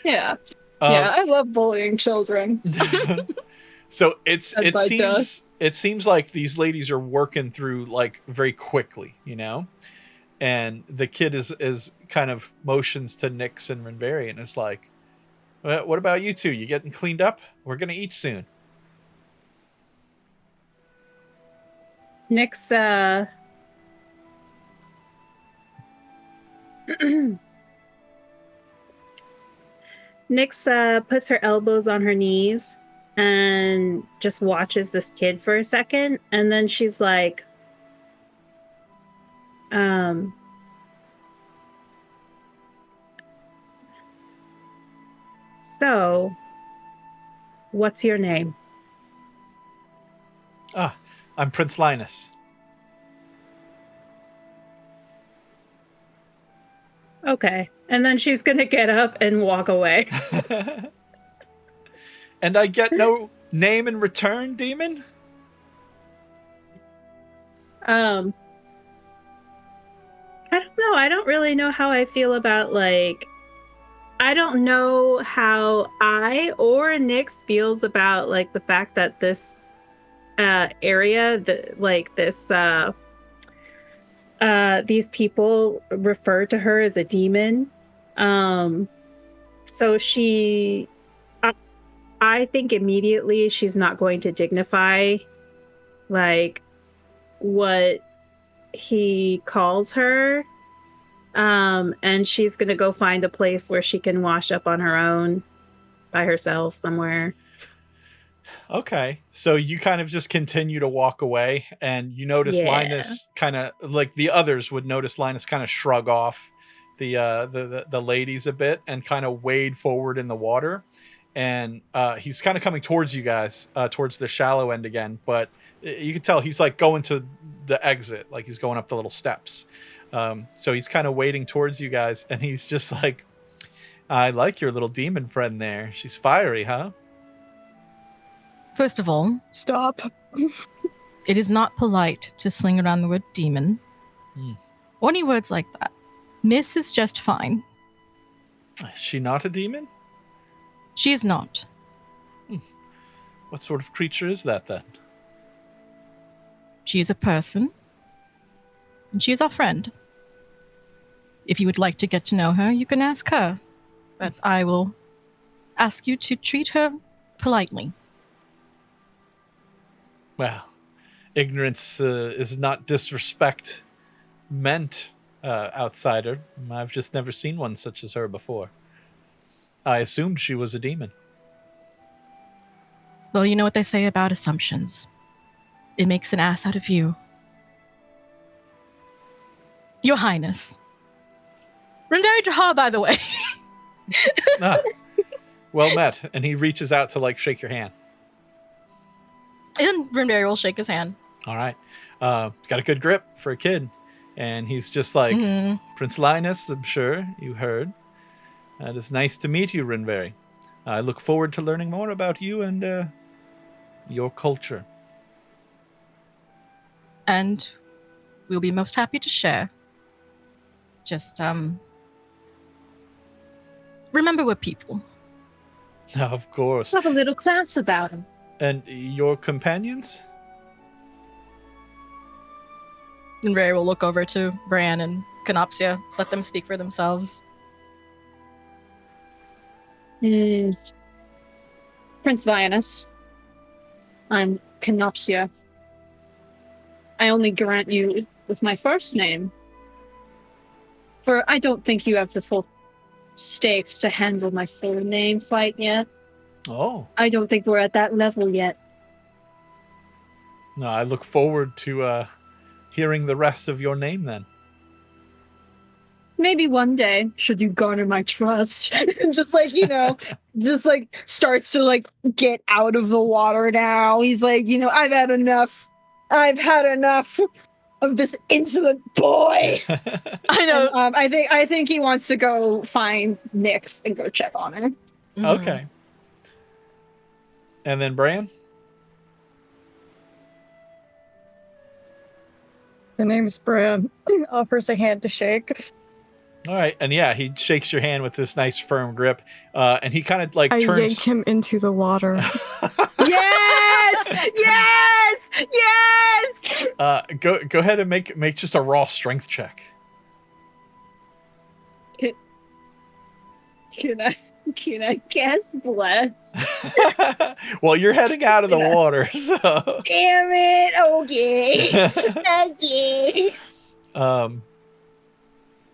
S2: Yeah. I love bullying children.
S1: So
S2: Dusk.
S1: it seems like these ladies are working through like very quickly, and the kid is kind of motions to Nyx and Rinverhi and is like, well, what about you two? You getting cleaned up? We're gonna eat soon.
S4: Nyx, Nyx puts her elbows on her knees and just watches this kid for a second, and then she's like, so, what's your name?
S1: I'm Prince Linus.
S4: Okay. And then she's gonna get up and walk away.
S1: And I get no name in return, demon?
S4: I don't know. I don't really know how I feel about, like, I don't know how I or Nyx feels about, like, the fact that this area, these people refer to her as a demon. So I think immediately she's not going to dignify, like, what he calls her. And she's going to go find a place where she can wash up on her own by herself somewhere.
S1: Okay. So you kind of just continue to walk away, and you notice Linus kind of, like the others would notice Linus kind of shrug off the ladies a bit and kind of wade forward in the water. And he's kind of coming towards you guys, towards the shallow end again, but you can tell he's like going to the exit, like he's going up the little steps. So he's kind of wading towards you guys, and he's just like, I like your little demon friend there. She's fiery, huh?
S3: First of all,
S6: Stop.
S3: it is not polite to sling around the word demon. Or any words like that. Miss is just fine.
S1: Is she not a demon?
S3: She is not.
S1: What sort of creature is that then?
S3: She is a person. And she is our friend. If you would like to get to know her, you can ask her. But I will ask you to treat her politely.
S1: Well, ignorance is not disrespect meant, outsider. I've just never seen one such as her before. I assumed she was a demon.
S3: Well, you know what they say about assumptions. It makes an ass out of you. Your Highness. Rinverhi Jaha, by the way.
S1: Well met. And he reaches out to like shake your hand.
S3: And Rinverhi will shake his hand.
S1: All right. Got a good grip for a kid. And he's just like, Prince Linus, I'm sure you heard. It is nice to meet you, Rinverhi. I look forward to learning more about you and your culture.
S3: And we'll be most happy to share. Just, remember we're people.
S1: Of course.
S2: Have a little class about him.
S1: And your companions?
S3: And Ray will look over to Bran and Kenopsia, let them speak for themselves.
S2: Prince Linus. I'm Kenopsia. I only grant you with my first name, for I don't think you have the full stakes to handle my full name quite yet.
S1: Oh.
S2: I don't think we're at that level yet.
S1: No, I look forward to hearing the rest of your name then.
S2: maybe one day, should you garner my trust, and just like, just like starts to like get out of the water now. He's like, I've had enough. I've had enough of this insolent boy.
S3: I know.
S2: And, I think he wants to go find Nyx and go check on her.
S1: Okay. And then Bran?
S6: The name's Bran. Offers a hand to shake.
S1: All right. And yeah, he shakes your hand with this nice firm grip. And he kind of like
S6: I
S1: turns.
S6: yank him into the water.
S2: Yes! Yes! Yes!
S1: Go ahead and make just a raw strength check.
S2: Can I cast bless?
S1: Well, you're heading out of the water, so.
S2: Damn it! Okay. Okay.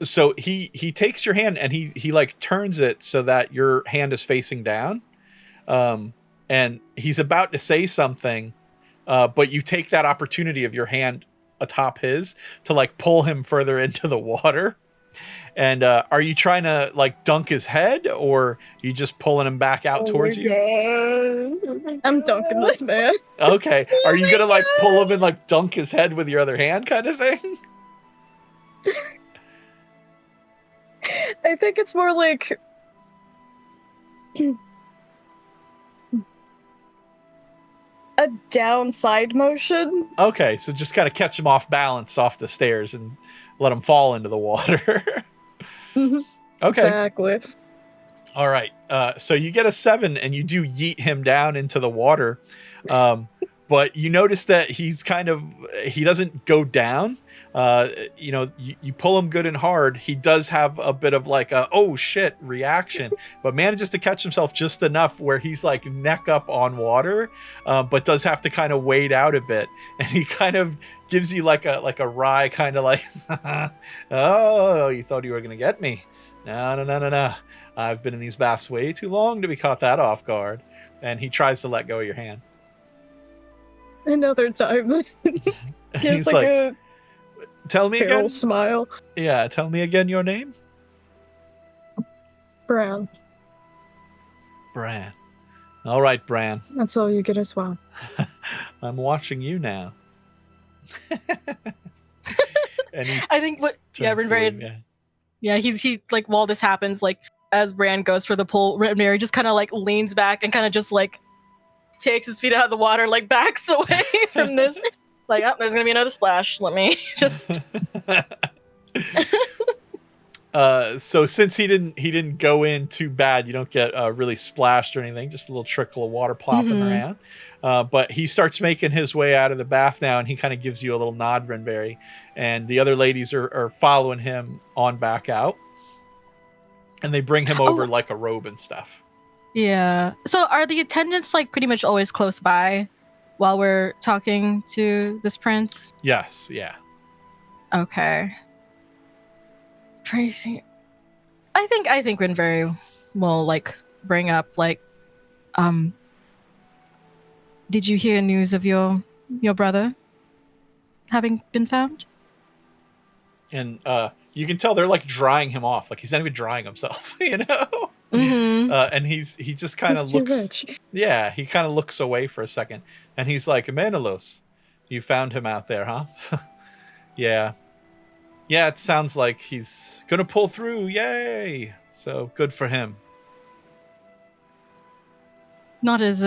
S1: So he takes your hand and he like turns it so that your hand is facing down. And he's about to say something, but you take that opportunity of your hand atop his to like pull him further into the water. And are you trying to like dunk his head, or are you just pulling him back out towards you?
S6: I'm dunking this man.
S1: Okay. Are you gonna like pull him and like dunk his head with your other hand kind of thing?
S6: I think it's more like a downside motion.
S1: Okay, so just kind of catch him off balance off the stairs and let him fall into the water. Okay.
S6: Exactly.
S1: All right. So you get a 7 and you do yeet him down into the water. But you notice that he doesn't go down. You pull him good and hard. He does have a bit of like a, oh shit reaction, but manages to catch himself just enough where he's like neck up on water, but does have to kind of wade out a bit. And he kind of gives you like a wry kind of like, oh, you thought you were going to get me. No. I've been in these baths way too long to be caught that off guard. And he tries to let go of your hand.
S6: Another time.
S1: He's like,
S6: a
S1: tell me again.
S6: Smile.
S1: Yeah, tell me again your name.
S6: Bran.
S1: Bran. All right, Bran.
S6: That's all you get as well.
S1: I'm watching you now. And
S3: I think Rinverhi. Yeah, he like while this happens, like as Bran goes for the pull, Rinverhi just kind of like leans back and kind of just like takes his feet out of the water, like backs away from this. Like, oh, there's gonna be another splash. Let me just.
S1: So since he didn't go in too bad, you don't get really splashed or anything. Just a little trickle of water plopping around. But he starts making his way out of the bath now, and he kind of gives you a little nod, Rinverhi. And the other ladies are following him on back out, and they bring him over like a robe and stuff.
S3: Yeah. So are the attendants like pretty much always close by while we're talking to this prince?
S1: Yes. Yeah.
S3: Okay. I think Rinverhi will like bring up like, did you hear news of your brother having been found?
S1: And you can tell they're like drying him off, like he's not even drying himself, you know. And he just kind of looks. Yeah, he kind of looks away for a second, and he's like, "Menelaus, you found him out there, huh?" Yeah. It sounds like he's gonna pull through. Yay! So good for him.
S3: Not as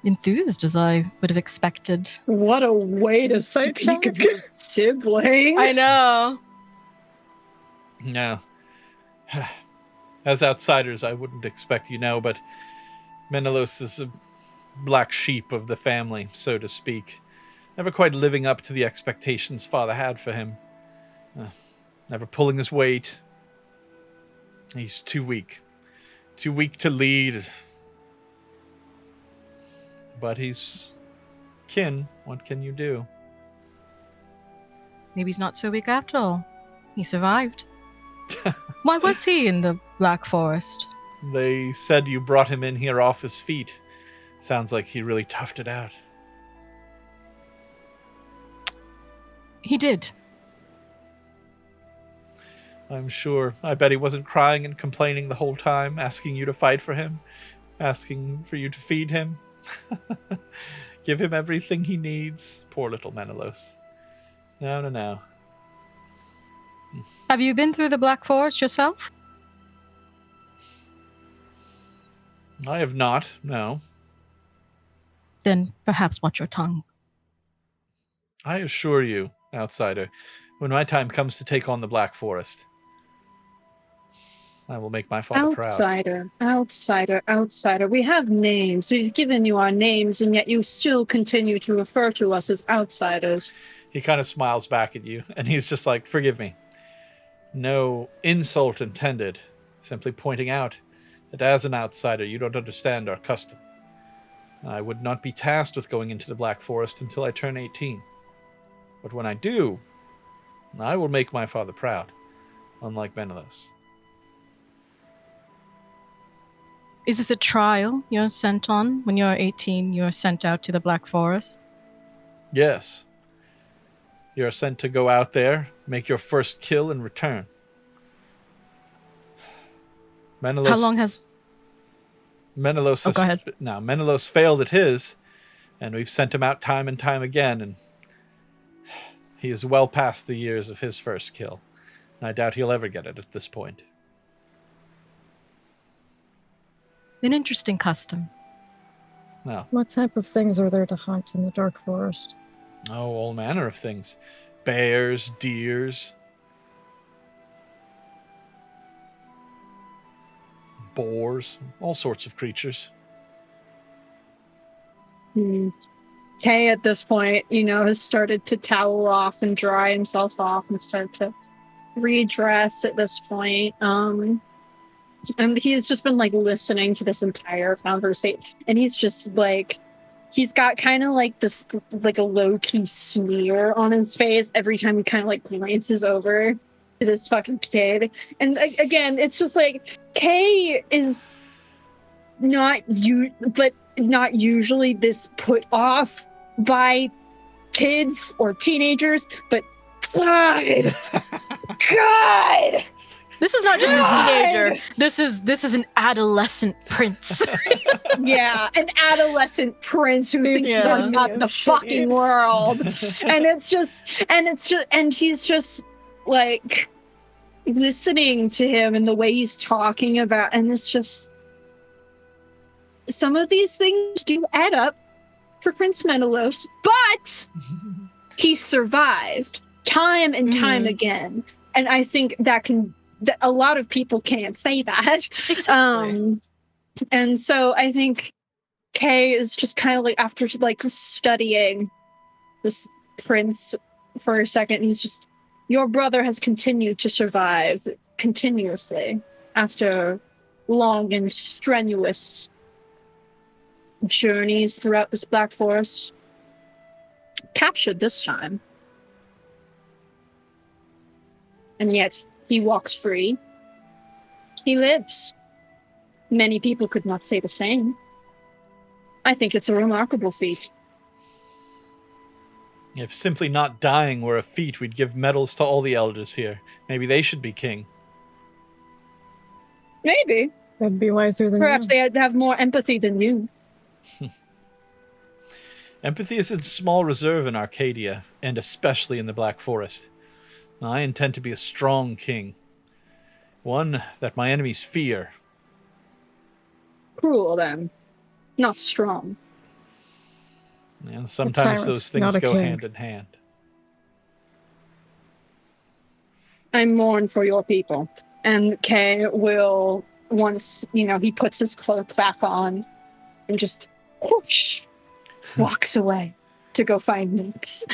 S3: enthused as I would have expected.
S2: What a way to speak of your sibling.
S3: I know.
S1: No. As outsiders, I wouldn't expect but Menelaus is a black sheep of the family, so to speak. Never quite living up to the expectations father had for him. Never pulling his weight. He's too weak. Too weak to lead. But he's kin. What can you do?
S3: Maybe he's not so weak after all. He survived. Why was he in the Black Forest?
S1: They said you brought him in here off his feet. Sounds like he really toughed it out.
S3: He did.
S1: I'm sure. I bet he wasn't crying and complaining the whole time, asking you to fight for him, asking for you to feed him. Give him everything he needs. Poor little Menelaus. No.
S3: Have you been through the Black Forest yourself?
S1: I have not, no.
S3: Then perhaps watch your tongue.
S1: I assure you, outsider, when my time comes to take on the Black Forest, I will make my father proud.
S2: Outsider. We have names. We've given you our names, and yet you still continue to refer to us as outsiders.
S1: He kind of smiles back at you, and he's just like, forgive me. No insult intended. Simply pointing out that as an outsider, you don't understand our custom. I would not be tasked with going into the Black Forest until I turn 18. But when I do, I will make my father proud, unlike Menelaus.
S3: Is this a trial you're sent on? When you're 18, you're sent out to the Black Forest?
S1: Yes. You are sent to go out there, make your first kill, and return. Menelaus,
S3: How long has...
S1: Menelaus
S3: go ahead.
S1: Now, Menelaus failed at his, and we've sent him out time and time again, and he is well past the years of his first kill. I doubt he'll ever get it at this point.
S3: An interesting custom.
S1: Well,
S6: What type of things are there to hunt in the dark forest?
S1: oh, all manner of things. Bears, deers, boars, all sorts of creatures.
S2: Kay, at this point, has started to towel off and dry himself off and start to redress at this point. And he's just been listening to this entire conversation, and he's just he's got kind of this a low-key sneer on his face every time he kind of glances over to this fucking kid. And again, it's just Kay is not usually this put off by kids or teenagers, but God.
S3: This is not just a teenager. This is an adolescent prince.
S2: Yeah, an adolescent prince who thinks he's about the fucking world. And he's just listening to him and the way he's talking about, and it's just, some of these things do add up for Prince Menelaus, but he survived time and time again. And I think that a lot of people can't say that.
S3: Exactly.
S2: And so I think Kay is just kind of after studying this prince for a second, he's just, your brother has continued to survive continuously after long and strenuous journeys throughout this Black Forest. Captured this time. And yet he walks free. He lives. Many people could not say the same. I think it's a remarkable feat.
S1: If simply not dying were a feat, we'd give medals to all the elders here. Maybe they should be king.
S2: Maybe.
S6: That'd be wiser than
S2: Perhaps
S6: you.
S2: they had to have more empathy than you.
S1: Empathy is in small reserve in Arcadia, and especially in the Black Forest. I intend to be a strong king. One that my enemies fear.
S2: Cruel, then. Not strong.
S1: And sometimes
S6: tyrant,
S1: those things
S6: not a
S1: go
S6: king.
S1: hand in hand.
S2: I mourn for your people. And Kay will, once, he puts his cloak back on and just whoosh, walks away to go find Nix.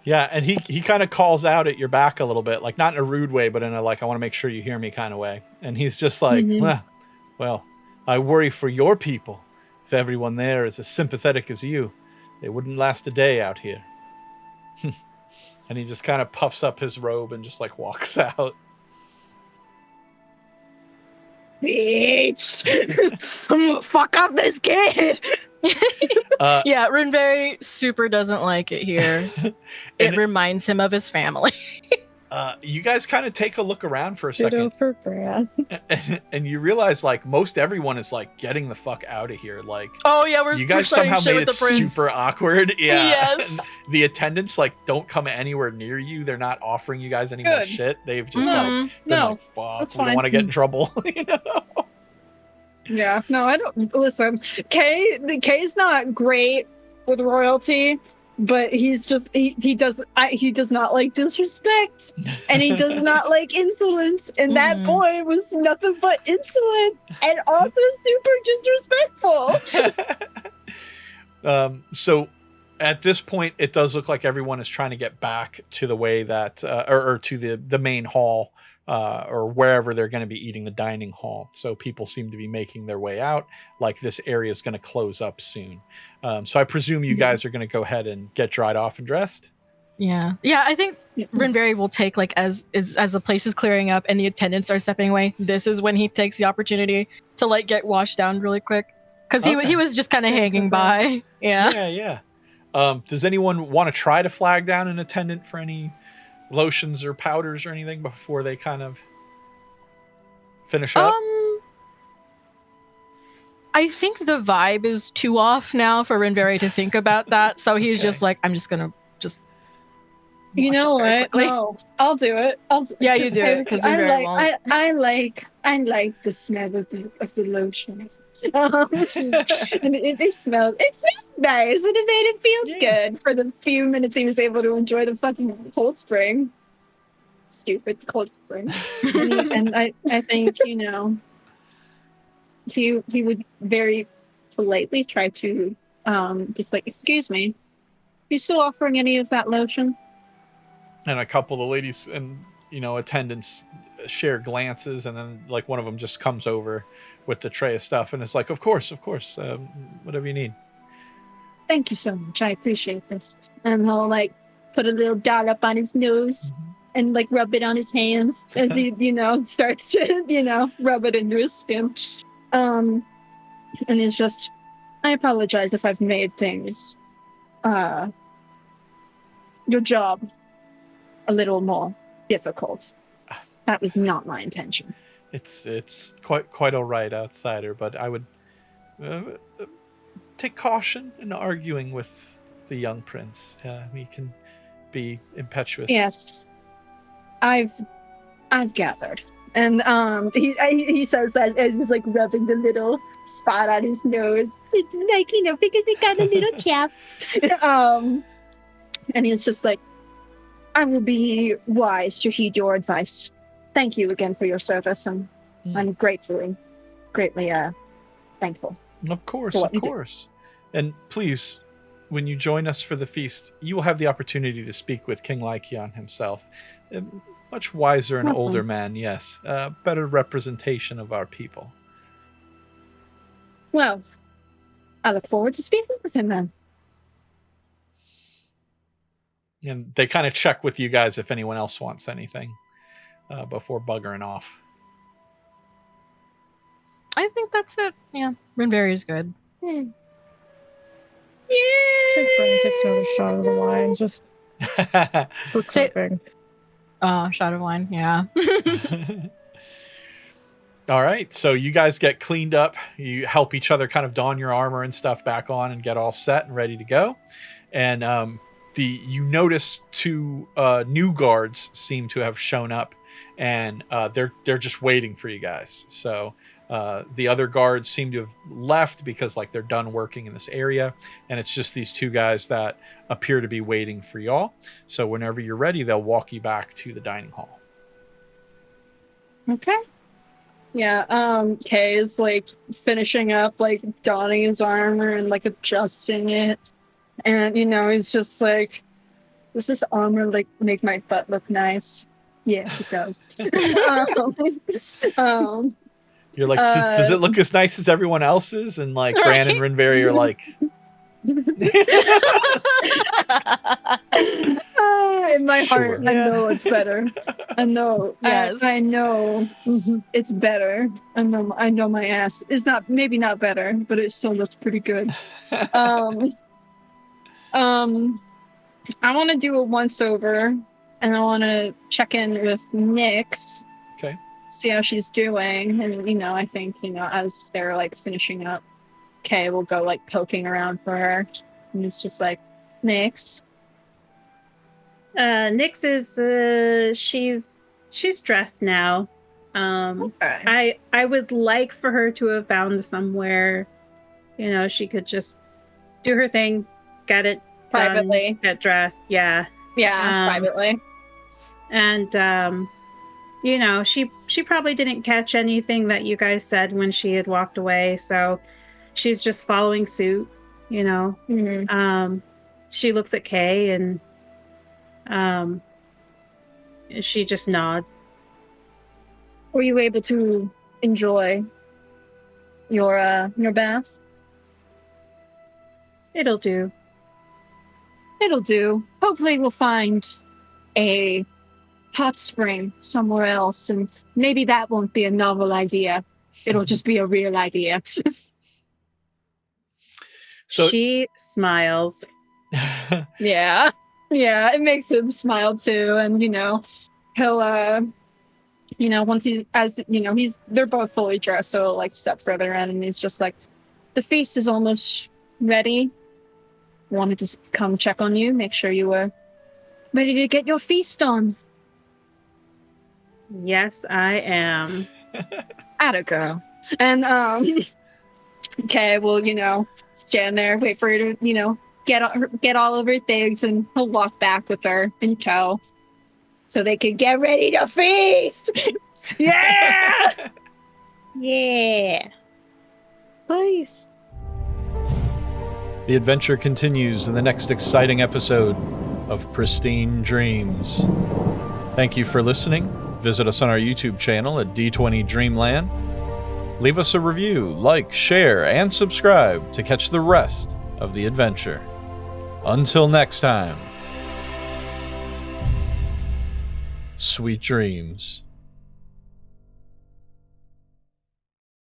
S1: Yeah, and he kind of calls out at your back a little bit, not in a rude way, but in a I want to make sure you hear me kind of way. And he's just well, I worry for your people. If everyone there is as sympathetic as you, they wouldn't last a day out here. And he just kind of puffs up his robe and just walks out.
S2: Bitch! I'm gonna fuck up this kid!
S3: Yeah, Rinverhi super doesn't like it here. It reminds him of his family.
S1: You guys kind of take a look around for a
S6: Ditto
S1: second,
S6: for Bran.
S1: and you realize like most everyone is like getting the fuck out of here. Like,
S3: Oh yeah, we're
S1: you guys
S3: we're starting
S1: somehow
S3: shit
S1: made
S3: with
S1: it
S3: the prince.
S1: super awkward. Yeah.
S3: Yes.
S1: And the attendants like don't come anywhere near you. They're not offering you guys any more
S2: Good.
S1: shit. They've just
S3: Mhm.
S1: like been
S2: No,
S1: like, fuck,
S2: that's
S1: we don't
S2: fine.
S1: want to get in trouble. You know?
S2: Yeah, no, I don't listen. Kay's not great with royalty, but he's just he does not like disrespect, and he does not like insolence, and that
S3: Mhm.
S2: boy was nothing but insolent and also super disrespectful.
S1: So at this point, it does look like everyone is trying to get back to the way that, or to the main hall, or wherever they're going to be eating, the dining hall. So people seem to be making their way out. Like this area is going to close up soon. So I presume you guys are going to go ahead and get dried off and dressed.
S3: Yeah. I think Rinverhi will take like as the place is clearing up and the attendants are stepping away. This is when he takes the opportunity to like get washed down really quick because
S1: Okay.
S3: he was just kind of
S6: Same for
S3: hanging
S6: Bran.
S3: by. Yeah.
S1: Yeah. Does anyone want to try to flag down an attendant for any lotions or powders or anything before they kind of finish up?
S3: I think the vibe is too off now for Rinverhi to think about that, so he's
S1: Okay.
S3: just like, I'm just gonna just.
S2: You
S3: wash
S2: know
S3: it very
S2: what?
S3: quickly.
S2: No, I'll do it.
S3: Yeah, you do it, 'cause Rinverhi won't.
S2: I like the smell of the lotion. And it smelled nice, and it made it feel
S1: Yeah.
S2: good for the few minutes he was able to enjoy the fucking cold spring. Stupid cold spring. And I think, he would very politely try to just like, excuse me, you still offering any of that lotion?
S1: And a couple of the ladies and attendants share glances, and then like one of them just comes over with the tray of stuff and it's like, of course, whatever you need.
S2: Thank you so much, I appreciate this. And he'll like put a little dollop on his nose and like rub it on his hands as he starts to rub it into his skin. And he's just, I apologize if I've made things your job a little more difficult. That was not my intention.
S1: It's quite all right, outsider, but I would take caution in arguing with the young prince. He can be impetuous.
S2: Yes, I've gathered. And he says that as he's like rubbing the little spot on his nose, like because he got a little chapped. And he's just like, I will be wise to heed your advice. Thank you again for your service, and I'm greatly thankful.
S1: Of course,
S2: For what
S1: of
S2: you do.
S1: course. And please, when you join us for the feast, you will have the opportunity to speak with King Lycion himself. A much wiser and older man, yes. Better representation of our people.
S2: Well, I look forward to speaking with him then.
S1: And they kind of check with you guys if anyone else wants anything before buggering off.
S3: I think that's it. Yeah, Rinverhi is good.
S6: I think Bran takes another shot of the wine. Just for
S3: Say-
S6: clipping.
S3: Shot of wine. Yeah.
S1: All right, so you guys get cleaned up. You help each other kind of don your armor and stuff back on and get all set and ready to go. And you notice two new guards seem to have shown up, and they're just waiting for you guys. So the other guards seem to have left because like they're done working in this area, and it's just these two guys that appear to be waiting for y'all. So whenever you're ready, they'll walk you back to the dining hall.
S2: Okay. Yeah, Kay is like finishing up, like donning his armor and like adjusting it. And he's just like, does this armor like make my butt look nice? Yes, it does.
S1: You're like, does it look as nice as everyone else's? And like Bran and Rinverhi are like,
S2: in my heart,
S1: Sure.
S2: I know it's better. I know.
S3: Yes.
S2: I know it's better. I know my ass is maybe not better, but it still looks pretty good. I want to do a once over and I want to check in with Nyx.
S1: Okay.
S2: See how she's doing, and I think as they're like finishing up, Kay will go like poking around for her, and it's just like, Nyx.
S4: Nyx is she's dressed now.
S2: Okay.
S4: I would like for her to have found somewhere, she could just do her thing, get it
S2: Privately.
S4: done, get dressed, yeah.
S2: Yeah, privately.
S4: And she probably didn't catch anything that you guys said when she had walked away, so she's just following suit,
S2: Mm-hmm.
S4: She looks at Kay and she just nods.
S2: Were you able to enjoy your bath?
S4: It'll do.
S2: It'll do. Hopefully we'll find a hot spring somewhere else, and maybe that won't be a novel idea. It'll just be a real idea.
S1: So
S4: she smiles.
S2: Yeah, it makes him smile too, and he'll once they're both fully dressed, so he'll like step further in, and he's just like, the feast is almost ready. Wanted to come check on you, make sure you were ready to get your feast on.
S4: Yes, I am.
S2: Atta girl. And okay, well, stand there, wait for her to, get all of her things, and he'll walk back with her in tow, so they can get ready to feast. Yeah,
S4: Yeah.
S6: Please.
S1: the adventure continues in the next exciting episode of Pristine Dreams. Thank you for listening. Visit us on our YouTube channel at D20 Dreamland. Leave us a review, like, share, and subscribe to catch the rest of the adventure. Until next time, sweet dreams.